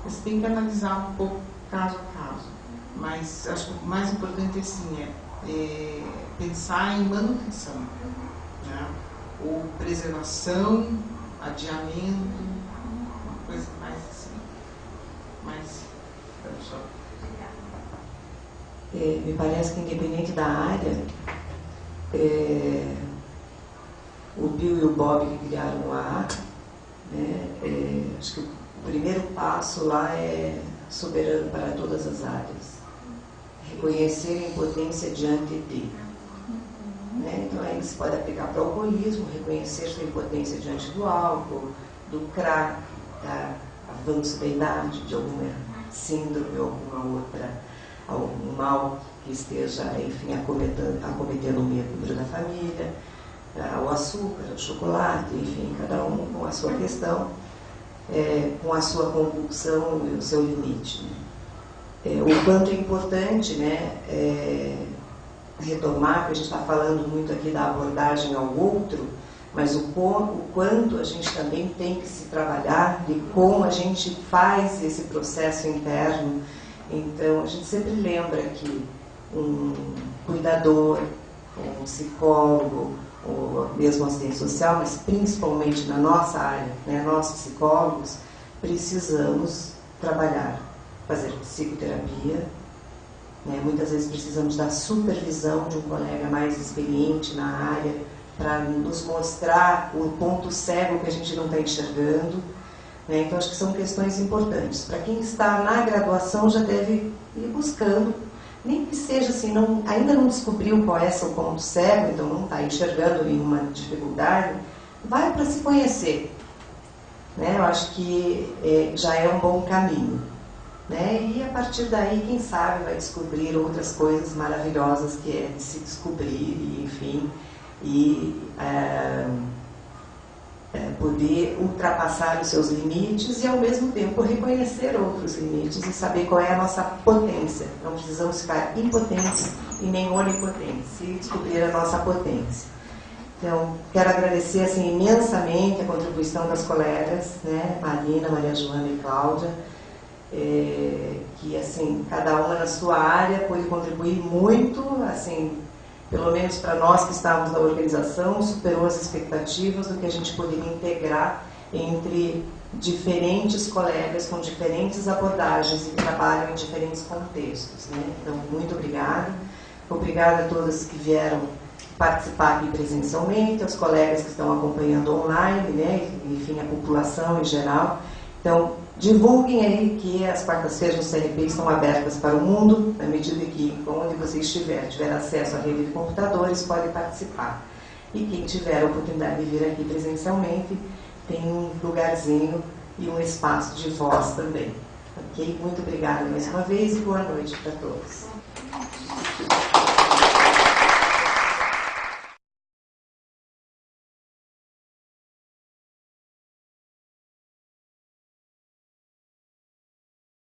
Você tem que analisar um pouco caso a caso. Mas acho que o mais importante assim, pensar em manutenção, né? Ou preservação, adiamento, uma coisa mais assim. Me parece que, independente da área, o Bill e o Bob que criaram o AA, né, acho que o primeiro passo lá é soberano para todas as áreas. Reconhecer a impotência diante de. Né? Então, aí se pode aplicar para o alcoolismo, reconhecer sua impotência diante do álcool, do crack, avanço da idade, de alguma síndrome ou algum mal que esteja, enfim, acometendo o membro da família, o açúcar, o chocolate, enfim, cada um com a sua questão, com a sua compulsão e o seu limite. Né? O quanto é importante, né, retomar, que a gente está falando muito aqui da abordagem ao outro, mas o quanto a gente também tem que se trabalhar de como a gente faz esse processo interno. Então, a gente sempre lembra que um cuidador, um psicólogo, ou mesmo assistente social, mas principalmente na nossa área, né, nós psicólogos, precisamos trabalhar, fazer psicoterapia, né, muitas vezes precisamos da supervisão de um colega mais experiente na área para nos mostrar o ponto cego que a gente não está enxergando. Né? Então, acho que são questões importantes. Para quem está na graduação, já deve ir buscando, nem que seja assim, ainda não descobriu qual é seu ponto cego, então não está enxergando nenhuma dificuldade, vai para se conhecer. Né? Eu acho que já é um bom caminho. Né? E a partir daí, quem sabe, vai descobrir outras coisas maravilhosas que é de se descobrir, e, enfim, poder ultrapassar os seus limites e, ao mesmo tempo, reconhecer outros limites e saber qual é a nossa potência. Não precisamos ficar impotentes e nem onipotentes, e descobrir a nossa potência. Então, quero agradecer assim, imensamente a contribuição das colegas, né, Marina, Maria Joana e Cláudia, que, assim, cada uma na sua área pôde contribuir muito, assim, pelo menos para nós que estávamos na organização, superou as expectativas do que a gente poderia integrar entre diferentes colegas com diferentes abordagens e trabalham em diferentes contextos. Né? Então, muito obrigada. Obrigada a todas que vieram participar aqui presencialmente, aos colegas que estão acompanhando online, né, enfim, a população em geral. Então, divulguem aí que as quartas-feiras no CRP estão abertas para o mundo, na medida que, onde você tiver acesso à rede de computadores, pode participar. E quem tiver a oportunidade de vir aqui presencialmente, tem um lugarzinho e um espaço de voz também. Ok? Muito obrigada mais uma vez e boa noite para todos.